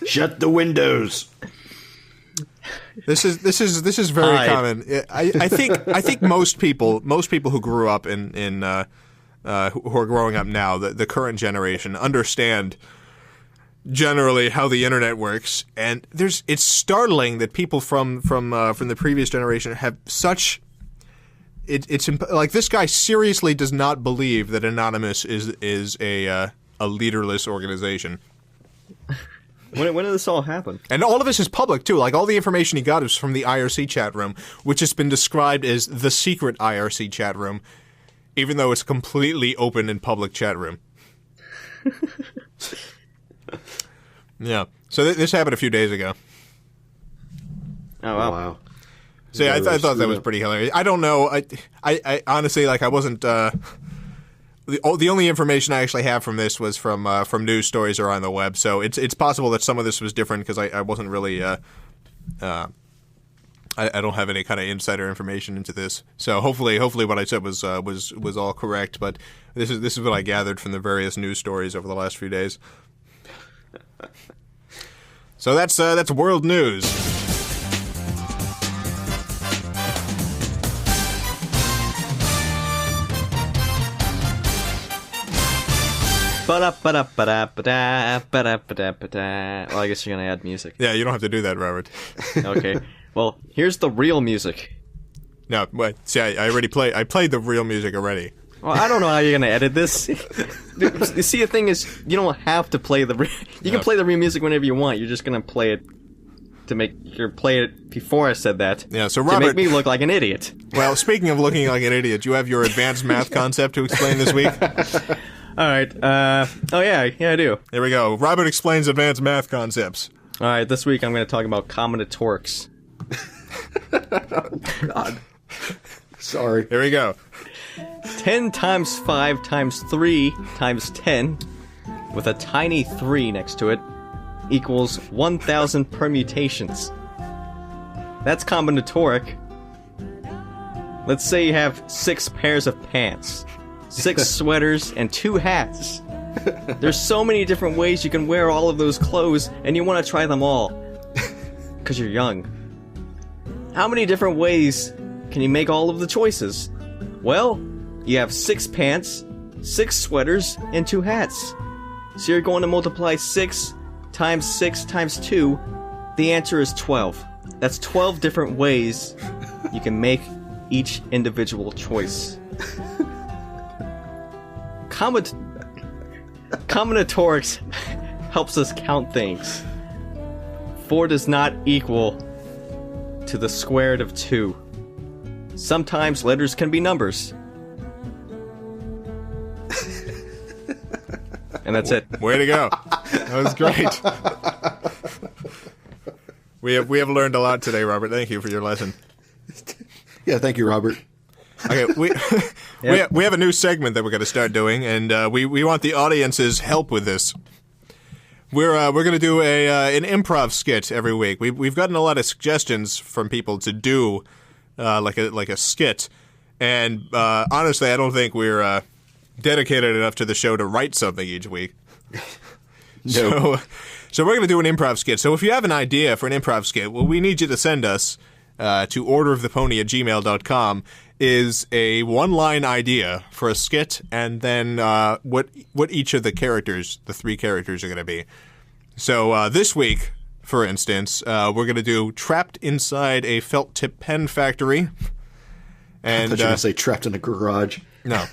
Shut the windows. This is very common. I think most people who grew up in who are growing up now, the current generation, understand generally how the internet works, and it's startling that people from the previous generation have such. It's like this guy seriously does not believe that Anonymous is a leaderless organization. When did this all happen? And all of this is public, too. Like, all the information he got is from the IRC chat room, which has been described as the secret IRC chat room, even though it's a completely open and public chat room. Yeah. So this happened a few days ago. Oh, wow. So yeah, I thought that was pretty hilarious. I don't know. I honestly, like, I wasn't... The only information I actually have from this was from news stories or on the web, so it's possible that some of this was different because I wasn't really I don't have any kind of insider information into this. So hopefully what I said was all correct. But this is what I gathered from the various news stories over the last few days. So that's world news. Well, I guess you're gonna add music. Yeah, you don't have to do that, Robert. Okay. Well, here's the real music. No, wait. See, I played the real music already. Well, I don't know how you're gonna edit this. You see, the thing is, you don't have to play the. You can play the real music whenever you want. You're just gonna play it play it before I said that. Yeah. So Robert, to make me look like an idiot. Well, speaking of looking like an idiot, you have your advanced math concept to explain this week. All right. Oh yeah, I do. There we go. Robert explains advanced math concepts. All right. This week I'm going to talk about combinatorics. Oh, God. Sorry. Here we go. 10 times 5 times 3 times 10, with a tiny 3 next to it, equals 1,000 permutations. That's combinatoric. Let's say you have 6 pairs of pants, 6 sweaters, and 2 hats. There's so many different ways you can wear all of those clothes, and you want to try them all. Because you're young. How many different ways can you make all of the choices? Well, you have 6 pants, 6 sweaters, and 2 hats. So you're going to multiply 6 times 2. The answer is 12. That's 12 different ways you can make each individual choice. Combinatorics helps us count things. 4 does not equal to the square root of 2. Sometimes letters can be numbers. And that's it. Way to go. That was great. We have learned a lot today, Robert. Thank you for your lesson. Yeah, thank you, Robert. Okay, we have a new segment that we're going to start doing, and we want the audience's help with this. We're going to do an improv skit every week. We've gotten a lot of suggestions from people to do like a skit, and honestly, I don't think we're dedicated enough to the show to write something each week. No. So we're going to do an improv skit. So if you have an idea for an improv skit, what we need you to send us to orderofthepony@gmail.com is a one-line idea for a skit, and then what each of the 3 characters are going to be. So this week, for instance, we're going to do Trapped Inside a Felt Tip Pen Factory. And, I thought you were going to say trapped in a garage. No.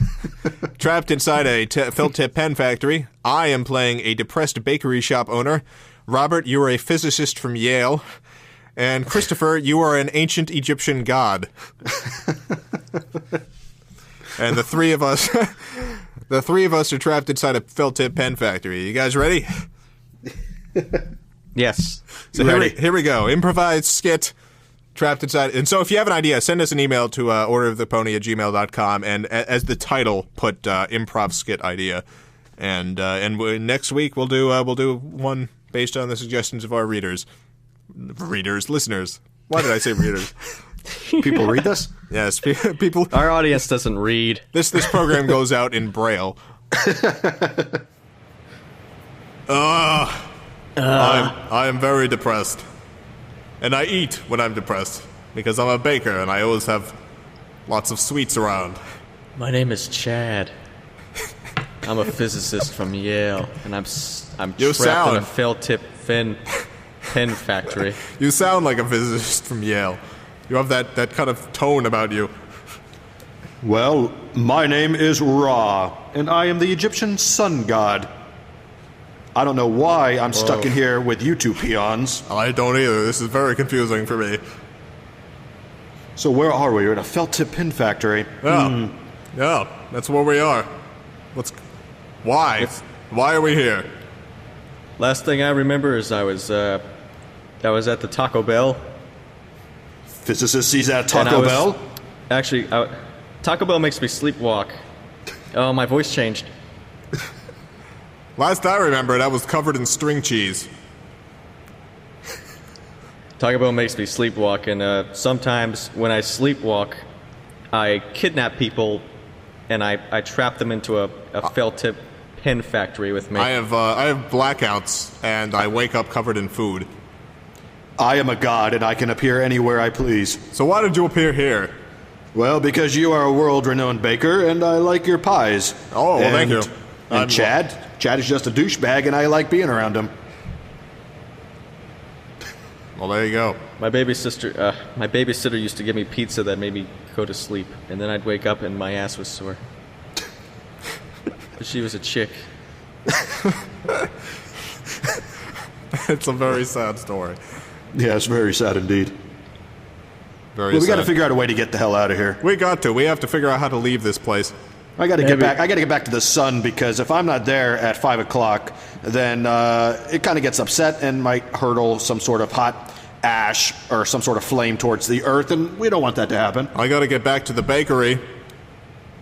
Trapped inside a felt tip pen factory. I am playing a depressed bakery shop owner. Robert, you are a physicist from Yale. And Christopher, you are an ancient Egyptian god. And the three of us are trapped inside a felt tip pen factory. You guys ready? Yes. So here we go. Improvised skit. Trapped inside. And so if you have an idea, send us an email to orderofthepony@gmail.com, and as the title, put improv skit idea. And next week we'll do one based on the suggestions of our listeners. Why did I say readers? People read this? Yes, people. Our audience doesn't read. This program goes out in Braille. I am very depressed. And I eat when I'm depressed. Because I'm a baker and I always have lots of sweets around. My name is Chad. I'm a physicist from Yale. And I'm trapped in a felt-tip pen factory. You sound like a physicist from Yale. You have that kind of tone about you. Well, my name is Ra, and I am the Egyptian sun god. I don't know why I'm stuck in here with you two peons. I don't either. This is very confusing for me. So where are we? We're at a felt-tip pin factory. Yeah, yeah, that's where we are. Why? Why are we here? Last thing I remember is I was at the Taco Bell. Physicist sees at Taco Bell? Actually, Taco Bell makes me sleepwalk. Oh, my voice changed. Last I remembered, I was covered in string cheese. Taco Bell makes me sleepwalk, and sometimes when I sleepwalk, I kidnap people, and I trap them into a felt-tip pen factory with me. I have blackouts, and I wake up covered in food. I am a god, and I can appear anywhere I please. So why did you appear here? Well, because you are a world-renowned baker, and I like your pies. Oh, well, thank you. And Chad is just a douchebag, and I like being around him. Well, there you go. My babysitter used to give me pizza that made me go to sleep, and then I'd wake up and my ass was sore. But she was a chick. It's a very sad story. Yeah, it's very sad indeed. Very sad. We got to figure out a way to get the hell out of here. We have to figure out how to leave this place. I got to get back. I got to get back to the sun, because if I'm not there at 5 o'clock, then it kind of gets upset and might hurtle some sort of hot ash or some sort of flame towards the earth, and we don't want that to happen. I got to get back to the bakery,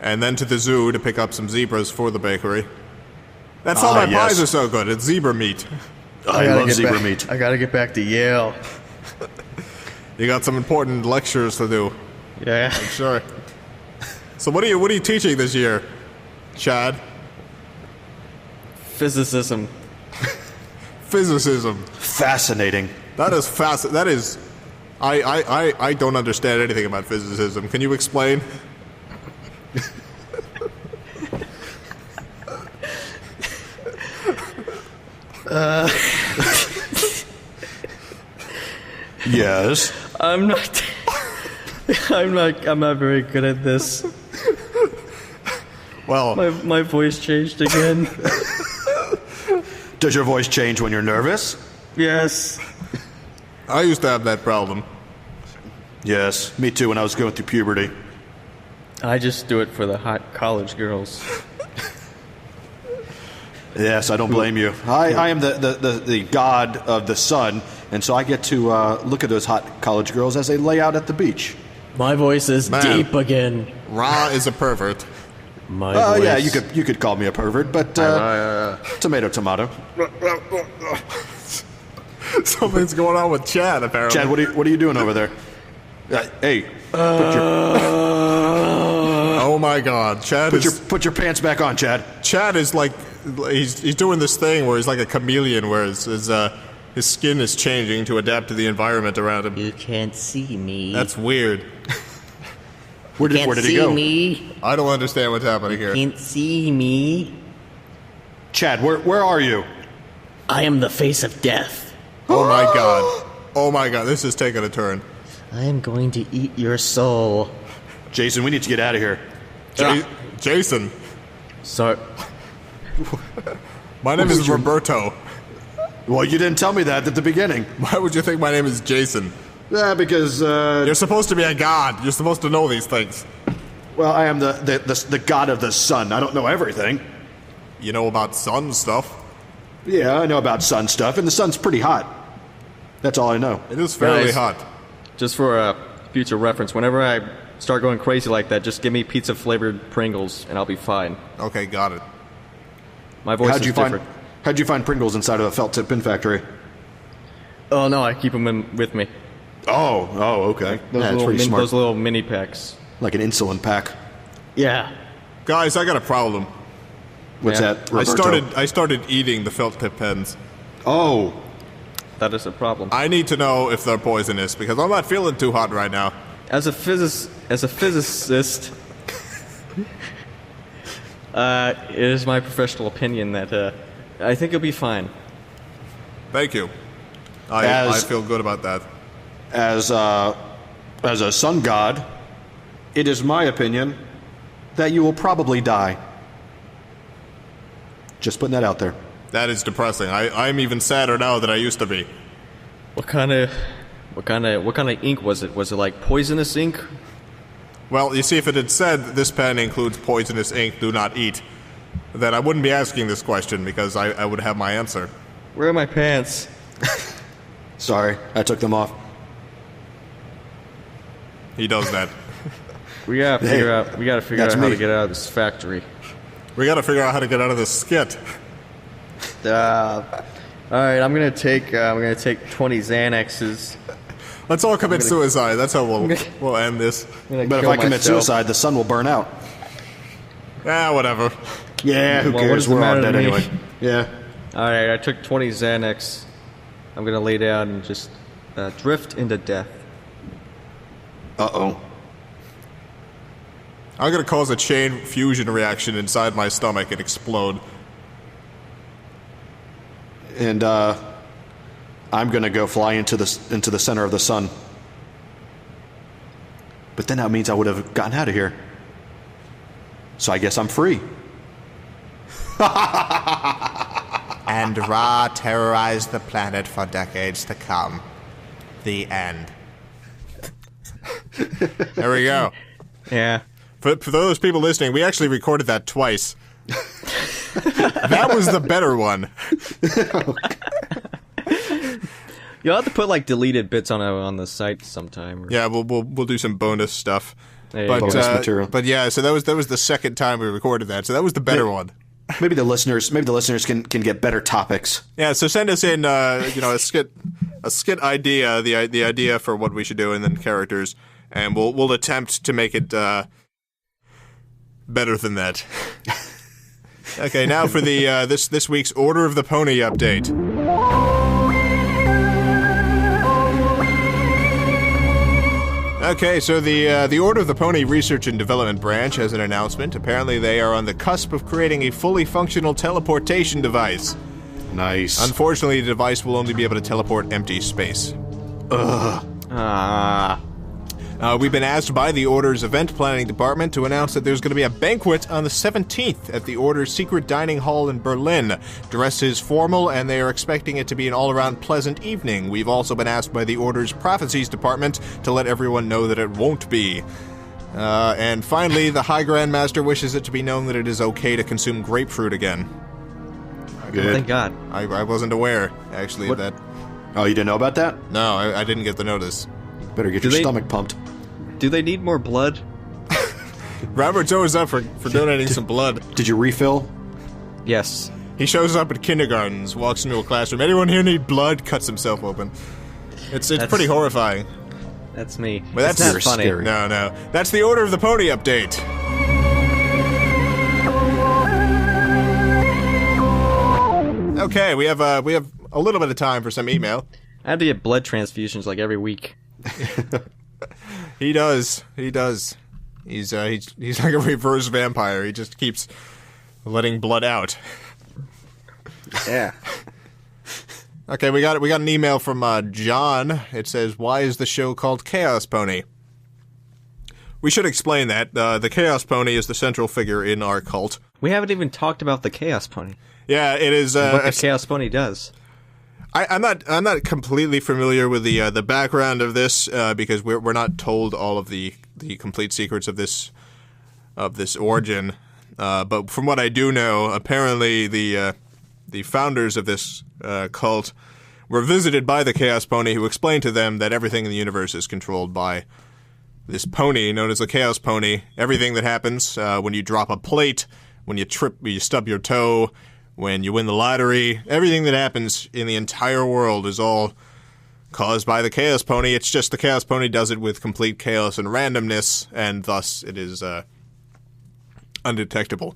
and then to the zoo to pick up some zebras for the bakery. That's how my pies are so good. It's zebra meat. I love zebra meat. I gotta get back to Yale. You got some important lectures to do. Yeah. I'm sure. So what are you teaching this year, Chad? Physicism. Physicism. Fascinating. That is I don't understand anything about physicism. Can you explain? Yes. I'm not very good at this. Well, my voice changed again. Does your voice change when you're nervous? Yes. I used to have that problem. Yes, me too when I was going through puberty. I just do it for the hot college girls. Yes, I don't blame you. I am the god of the sun, and so I get to look at those hot college girls as they lay out at the beach. My voice is deep again. Ra is a pervert. Voice. Yeah, you could call me a pervert, but tomato, tomato. Something's going on with Chad, apparently. Chad, what are you doing over there? Hey, oh my God, Chad! Put your pants back on, Chad. Chad is like he's doing this thing where he's like a chameleon, where his skin is changing to adapt to the environment around him. You can't see me. That's weird. Where did he go? Me. I don't understand what's happening here. You can't see me. Chad, where are you? I am the face of death. Oh my God! Oh my God! This is taking a turn. I am going to eat your soul. Jason, we need to get out of here. Jason. So, my name is Roberto. Well, you didn't tell me that at the beginning. Why would you think my name is Jason? Yeah, because you're supposed to be a god. You're supposed to know these things. Well, I am the god of the sun. I don't know everything. You know about sun stuff. Yeah, I know about sun stuff, and the sun's pretty hot. That's all I know. It is fairly hot. Just for future reference, whenever I start going crazy like that, just give me pizza-flavored Pringles, and I'll be fine. Okay, got it. My voice is different. How'd you find Pringles inside of a felt-tip pin factory? Oh, no, I keep them with me. Okay. Like those, That's pretty smart. those little mini packs. Like an insulin pack. Yeah. Guys, I got a problem. What's that, Roberto? I started eating the felt tip pens. Oh. That is a problem. I need to know if they're poisonous because I'm not feeling too hot right now. As a physicist, it is my professional opinion that I think it'll be fine. Thank you. I feel good about that. As a sun god, it is my opinion that you will probably die. Just putting that out there. That is depressing. I'm even sadder now than I used to be. What kind of ink was it? Was it like poisonous ink? Well, you see, if it had said this pen includes poisonous ink, do not eat, then I wouldn't be asking this question because I would have my answer. Where are my pants? Sorry, I took them off. He does that. We gotta figure out how to get out of this factory. We gotta figure out how to get out of this skit. All right, I'm gonna take 20 Xanaxes. Let's all commit suicide. That's how we'll end this. But if I commit suicide, the sun will burn out. Whatever. Yeah, who cares? We're all dead anyway. Yeah. All right, I took 20 Xanax. I'm gonna lay down and just drift into death. Uh-oh. I'm gonna cause a chain fusion reaction inside my stomach and explode. And I'm gonna go fly into the center of the sun. But then that means I would have gotten out of here. So I guess I'm free. And Ra terrorized the planet for decades to come. The end. There we go. Yeah. For those people listening, we actually recorded that twice. That was the better one. You'll have to put like deleted bits on the site sometime. Yeah, we'll do some bonus stuff. Bonus material. But yeah, so that was the second time we recorded that. So that was the better one. Maybe the listeners can get better topics. Yeah, so send us in a skit idea, the idea for what we should do, and then characters, and we'll attempt to make it better than that. Okay, now for the this week's Order of the Pony update. Okay, so the Order of the Pony Research and Development Branch has an announcement. Apparently they are on the cusp of creating a fully functional teleportation device. Nice. Unfortunately, the device will only be able to teleport empty space. We've been asked by the Order's event planning department to announce that there's going to be a banquet on the 17th at the Order's secret dining hall in Berlin. Dress is formal, and they are expecting it to be an all-around pleasant evening. We've also been asked by the Order's prophecies department to let everyone know that it won't be. And finally, the High Grand Master wishes it to be known that it is okay to consume grapefruit again. Good. Thank God. I wasn't aware, actually, of that. Oh, you didn't know about that? No, I didn't get the notice. Better get your stomach pumped. Do they need more blood? Robert's always up for donating some blood. Did you refill? Yes. He shows up at kindergartens, walks into a classroom. Anyone here need blood? Cuts himself open. It's pretty horrifying. That's me. But that's not funny. Scary. No. That's the Order of the Pony update. Okay, we have a little bit of time for some email. I have to get blood transfusions like every week. He does. He's like a reverse vampire. He just keeps letting blood out. Yeah. Okay, we got an email from John. It says, "Why is the show called Chaos Pony?" We should explain that. The Chaos Pony is the central figure in our cult. We haven't even talked about the Chaos Pony. Yeah, it is. What the Chaos Pony does. I'm not completely familiar with the background of this because we're not told all of the complete secrets of this origin. But from what I do know, apparently the founders of this cult were visited by the Chaos Pony, who explained to them that everything in the universe is controlled by this pony known as the Chaos Pony. Everything that happens when you drop a plate, when you trip, you stub your toe, when you win the lottery, everything that happens in the entire world is all caused by the Chaos Pony. It's just the Chaos Pony does it with complete chaos and randomness, and thus it is undetectable.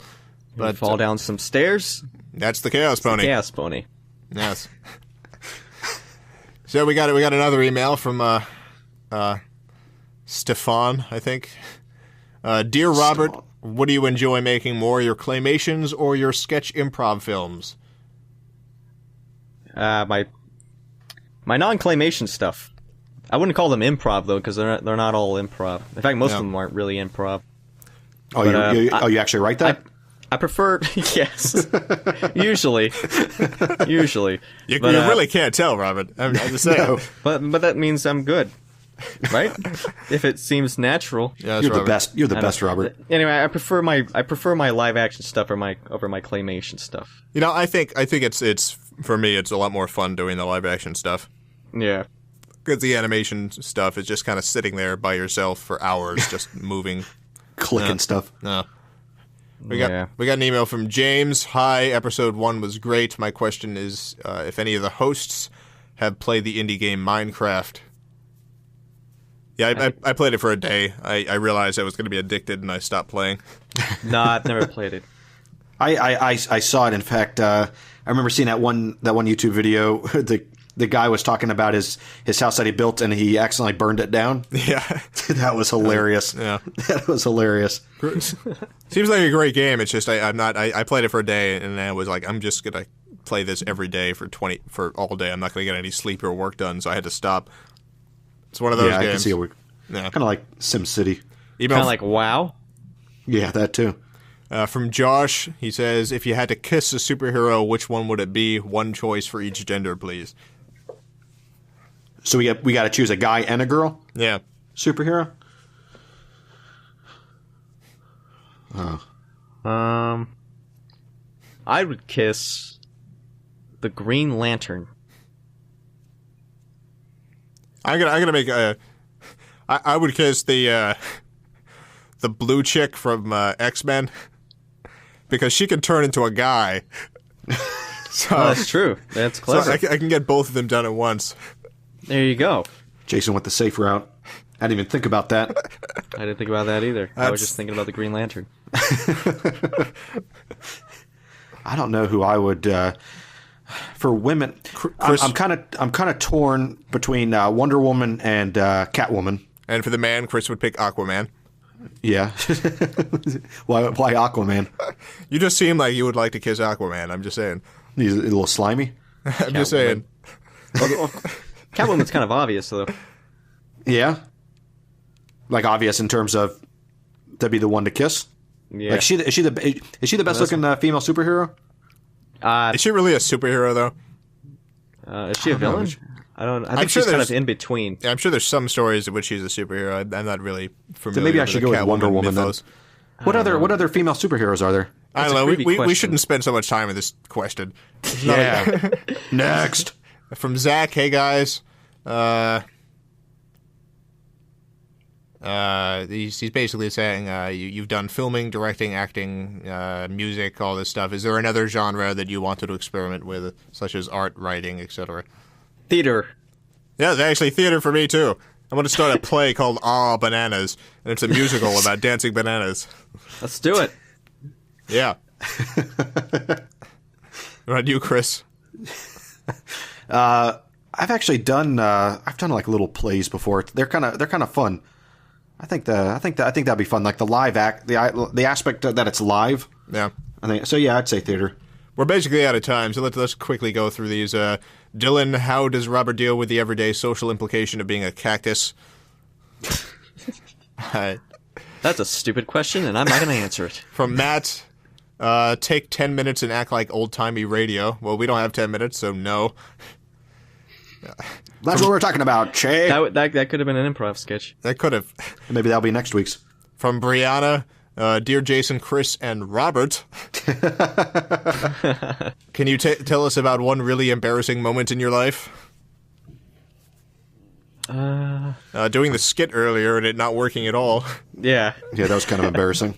But fall down some stairs. That's the Chaos Pony. Chaos Pony. Yes. So we got another email from Stefan, I think. Dear Robert, what do you enjoy making more, your claymations or your sketch improv films? My non-claymation stuff. I wouldn't call them improv though, because they're not all improv. In fact, most of them aren't really improv. Oh, but, you actually write that? I prefer, yes. Usually. You really can't tell, Robert. I'm just saying. No. But that means I'm good, right? If it seems natural. Yeah, you're the best. You're the best, Robert. Anyway, I prefer my live action stuff over my claymation stuff. You know, I think it's for me. It's a lot more fun doing the live action stuff. Yeah. Because the animation stuff is just kind of sitting there by yourself for hours, just moving, clicking stuff. No. We got an email from James. Hi, episode 1 was great. My question is if any of the hosts have played the indie game Minecraft. Yeah, I played it for a day. I realized I was going to be addicted, and I stopped playing. No, I've never played it. I saw it. In fact, I remember seeing that one YouTube video. The guy was talking about his house that he built, and he accidentally burned it down. Yeah. That was hilarious. Yeah. That was hilarious. Seems like a great game. It's just I played it for a day, and I was like, I'm just going to play this every day for all day. I'm not going to get any sleep or work done, so I had to stop. It's one of those games. I can see it. Yeah. Kind of like SimCity. Kind of like WoW? Yeah, that too. From Josh, he says, if you had to kiss a superhero, which one would it be? One choice for each gender, please. So we got to choose a guy and a girl? Yeah. Superhero? I would kiss the Green Lantern. I'm gonna make I would kiss the blue chick from X-Men because she can turn into a guy. So, that's true. That's clever. So I can get both of them done at once. There you go. Jason went the safe route. I didn't even think about that. I didn't think about that either. I was just thinking about the Green Lantern. I don't know who I would. For women, I'm kind of torn between Wonder Woman and Catwoman. And for the man, Chris would pick Aquaman. Yeah. Why Aquaman? You just seem like you would like to kiss Aquaman. I'm just saying. He's a little slimy. I'm just saying. Catwoman's kind of obvious, though. Yeah. Like obvious in terms of to be the one to kiss. Yeah. Like is she the best looking female superhero? Is she really a superhero though? Is she a villain? I think she's kind of in between. Yeah, I'm sure there's some stories in which she's a superhero. I'm not really familiar. So maybe I should go with Wonder Woman then. What other female superheroes are there? I don't know. We shouldn't spend so much time with this question. Yeah. Next. From Zach, hey guys. He's basically saying you've done filming, directing, acting, music, all this stuff. Is there another genre that you wanted to experiment with, such as art, writing, etc.? Theater. Yeah, it's actually theater for me too. I'm going to start a play called Ah Bananas, and it's a musical about dancing bananas. Let's do it. Yeah. What about you, Chris? I've actually done like little plays before. They're kind of fun. I think that'd be fun. Like the live act, the aspect that it's live. Yeah. I think so. Yeah, I'd say theater. We're basically out of time, so let's quickly go through these. Dylan, how does Robert deal with the everyday social implication of being a cactus? That's a stupid question, and I'm not going to answer it. From Matt, take 10 minutes and act like old-timey radio. Well, we don't have 10 minutes, so no. That's what we're talking about, Che. That could have been an improv sketch. That could have. Maybe that'll be next week's. From Brianna, dear Jason, Chris, and Robert. Can you tell us about one really embarrassing moment in your life? Doing the skit earlier and it not working at all. Yeah. Yeah, that was kind of embarrassing.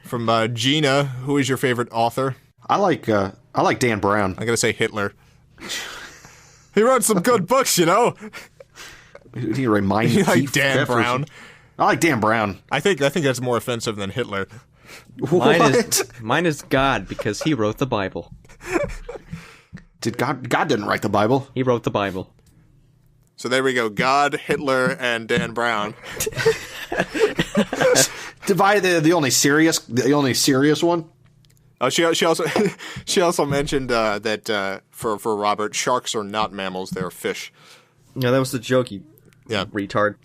From Gina, who is your favorite author? I like Dan Brown. I'm gonna say Hitler. He wrote some good books, you know. He remind you like Dan Brown. I like Dan Brown. I think that's more offensive than Hitler. Mine is God because he wrote the Bible. Did God didn't write the Bible. He wrote the Bible. So there we go. God, Hitler, and Dan Brown. Divide the only serious one. Oh, she also mentioned that for Robert, sharks are not mammals; they're fish. Yeah, that was the joke, you retard.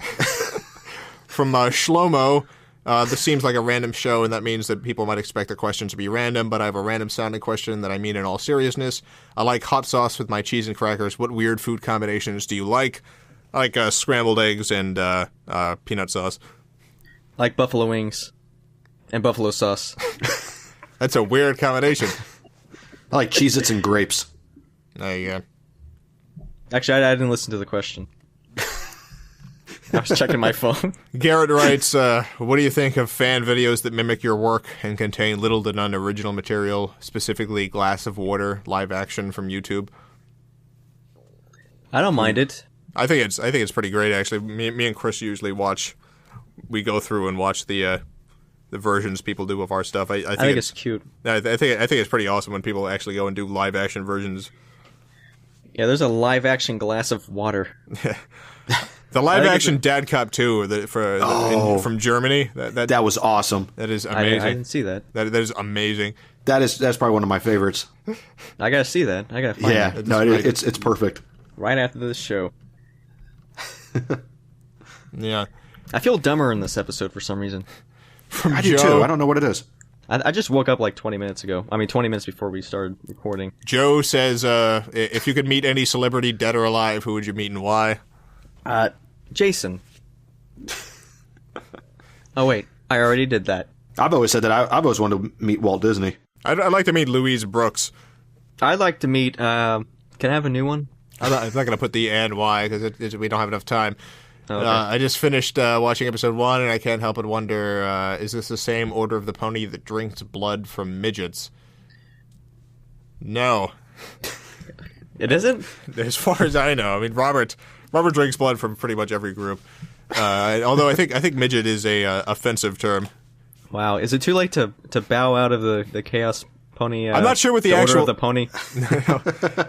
From Shlomo, this seems like a random show, and that means that people might expect the question to be random, but I have a random sounding question that I mean in all seriousness. I like hot sauce with my cheese and crackers. What weird food combinations do you like? I like scrambled eggs and peanut sauce. I like buffalo wings and buffalo sauce. That's a weird combination. I like Cheez-Its and grapes. There you go. Actually, I didn't listen to the question. I was checking my phone. Garrett writes, what do you think of fan videos that mimic your work and contain little to none original material, specifically Glass of Water, live action from YouTube? I don't mind it. I think it's pretty great, actually. Me and Chris usually we go through and watch the versions people do of our stuff. I think it's cute. I think it's pretty awesome when people actually go and do live action versions. Yeah, there's a live action Glass of Water. The live action Dad Cop 2 from Germany. That was awesome. That is amazing. I didn't see that. That is amazing. That's probably one of my favorites. I gotta see that. I gotta find that. No, it's perfect. Right after this show. Yeah. I feel dumber in this episode for some reason. I do too. I don't know what it is. I just woke up like 20 minutes ago. 20 minutes before we started recording. Joe says, if you could meet any celebrity, dead or alive, who would you meet and why? Jason. Oh, wait. I already did that. I've always said that I've always wanted to meet Walt Disney. I'd like to meet Louise Brooks. I'd like to meet, can I have a new one? I'm not going to put the and why, because we don't have enough time. Oh, okay. I just finished watching episode 1, and I can't help but wonder, is this the same Order of the Pony that drinks blood from midgets? No. It isn't? As far as I know. I mean, Robert drinks blood from pretty much every group. Although I think midget is a offensive term. Wow. Is it too late to bow out of the Chaos Pony? I'm not sure what the Order actual of the Pony.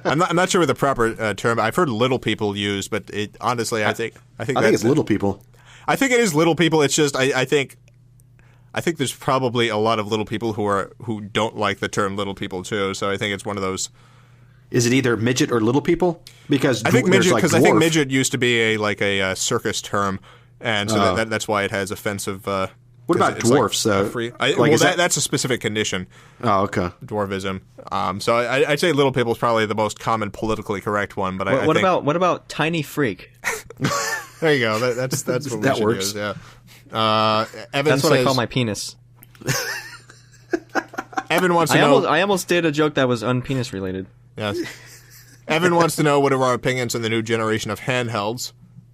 I'm not sure what the proper term. I've heard little people used, but honestly, I think it's little people. I think it is little people. It's just I think there's probably a lot of little people who don't like the term little people too. So I think it's one of those. Is it either midget or little people? Because I think midget, because I think midget used to be a circus term, and so that's why it has offensive. What about dwarfs, though? That's a specific condition. Oh, okay. Dwarvism. So I'd say little people is probably the most common politically correct one. But what about tiny freak? There you go. That's what that we should works. use. Yeah. Evan that's says, what I call my penis. Evan wants to know. I almost did a joke that was unpenis related. Yes. Evan wants to know what are our opinions on the new generation of handhelds,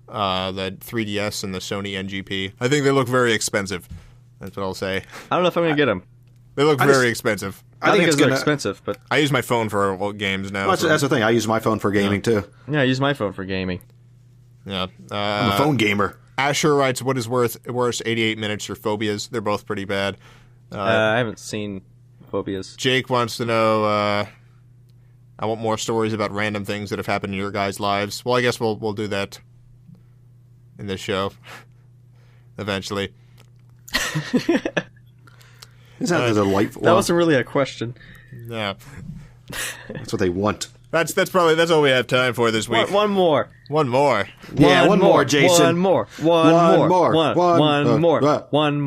the 3DS and the Sony NGP. I think they look very expensive. That's what I'll say. I don't know if I'm going to get them. They look very expensive. I think they're expensive, but I use my phone for games now. Well, that's the thing. I use my phone for gaming too. Yeah, I use my phone for gaming. Yeah. I'm a phone gamer. Asher writes, what is worse, 88 minutes or Phobias? They're both pretty bad. I haven't seen Phobias. Jake wants to know, I want more stories about random things that have happened in your guys' lives. Well, I guess we'll do that in this show eventually. Isn't that delightful? That wasn't really a question. Yeah. That's what they want. That's all we have time for this week. One more. One more. Yeah, one more, Jason. One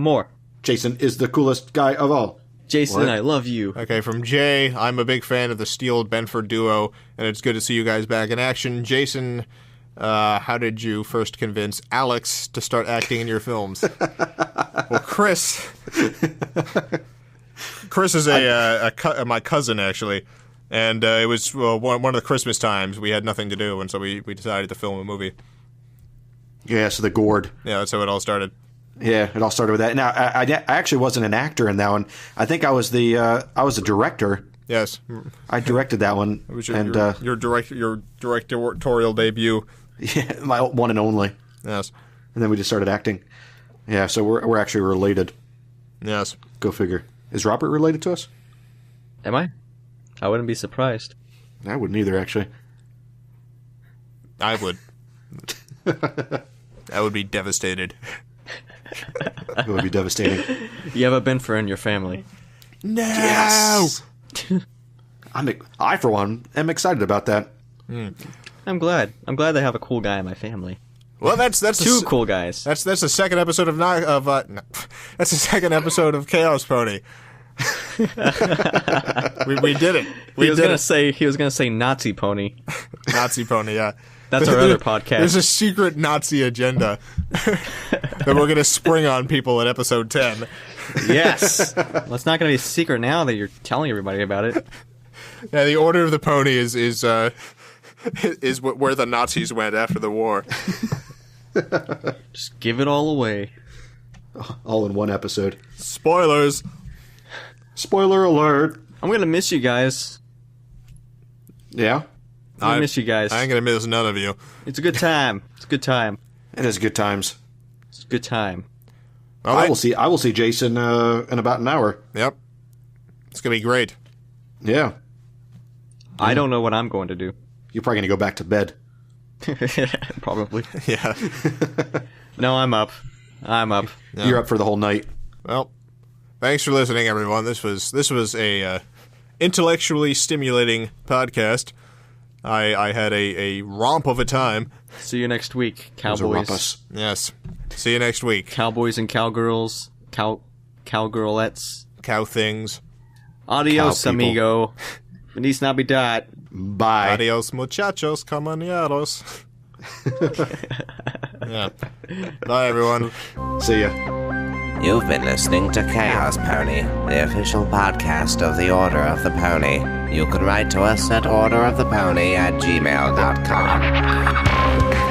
more. Jason is the coolest guy of all. Jason, I love you. Okay, from Jay, I'm a big fan of the Steele-Benford duo, and it's good to see you guys back in action. Jason, how did you first convince Alex to start acting in your films? Well, Chris is my cousin, actually, and it was one of the Christmas times. We had nothing to do, and so we decided to film a movie. Yeah, so the gourd. Yeah, that's how it all started. Yeah, it all started with that. Now, I actually wasn't an actor in that one. I think I was a director. Yes. I directed that one. It was your directorial debut. Yeah, my one and only. Yes. And then we just started acting. Yeah, so we're actually related. Yes. Go figure. Is Robert related to us? Am I? I wouldn't be surprised. I wouldn't either, actually. I would. I would be devastated. It would be devastating. You have a Ben in your family. No! Yes! I, for one, am excited about that. I'm glad. I'm glad they have a cool guy in my family. Well, that's two cool guys. That's the second episode of that's the second episode of Chaos Pony. we did it. He was gonna say Nazi Pony. Nazi Pony, yeah. That's our other podcast. There's a secret Nazi agenda that we're going to spring on people in episode 10. Yes. Well, it's not going to be a secret now that you're telling everybody about it. Yeah, the Order of the Pony is where the Nazis went after the war. Just give it all away. All in one episode. Spoilers. Spoiler alert. I'm going to miss you guys. Yeah? I miss you guys. I ain't going to miss none of you. It's a good time. It's a good time. It is good times. It's a good time. Well, I will see Jason in about an hour. Yep. It's going to be great. Yeah. I don't know what I'm going to do. You're probably going to go back to bed. Probably. Yeah. No, I'm up. Yeah. You're up for the whole night. Well, thanks for listening, everyone. This was a intellectually stimulating podcast. I had a romp of a time. See you next week, cowboys. Yes. See you next week. Cowboys and cowgirls. Cowgirlettes. Cow things. Adios, amigo. Feliz Navidad. Bye. Adios, muchachos, caminados. Yeah. Bye, everyone. See ya. You've been listening to Chaos Pony, the official podcast of the Order of the Pony. You can write to us at orderofthepony@gmail.com.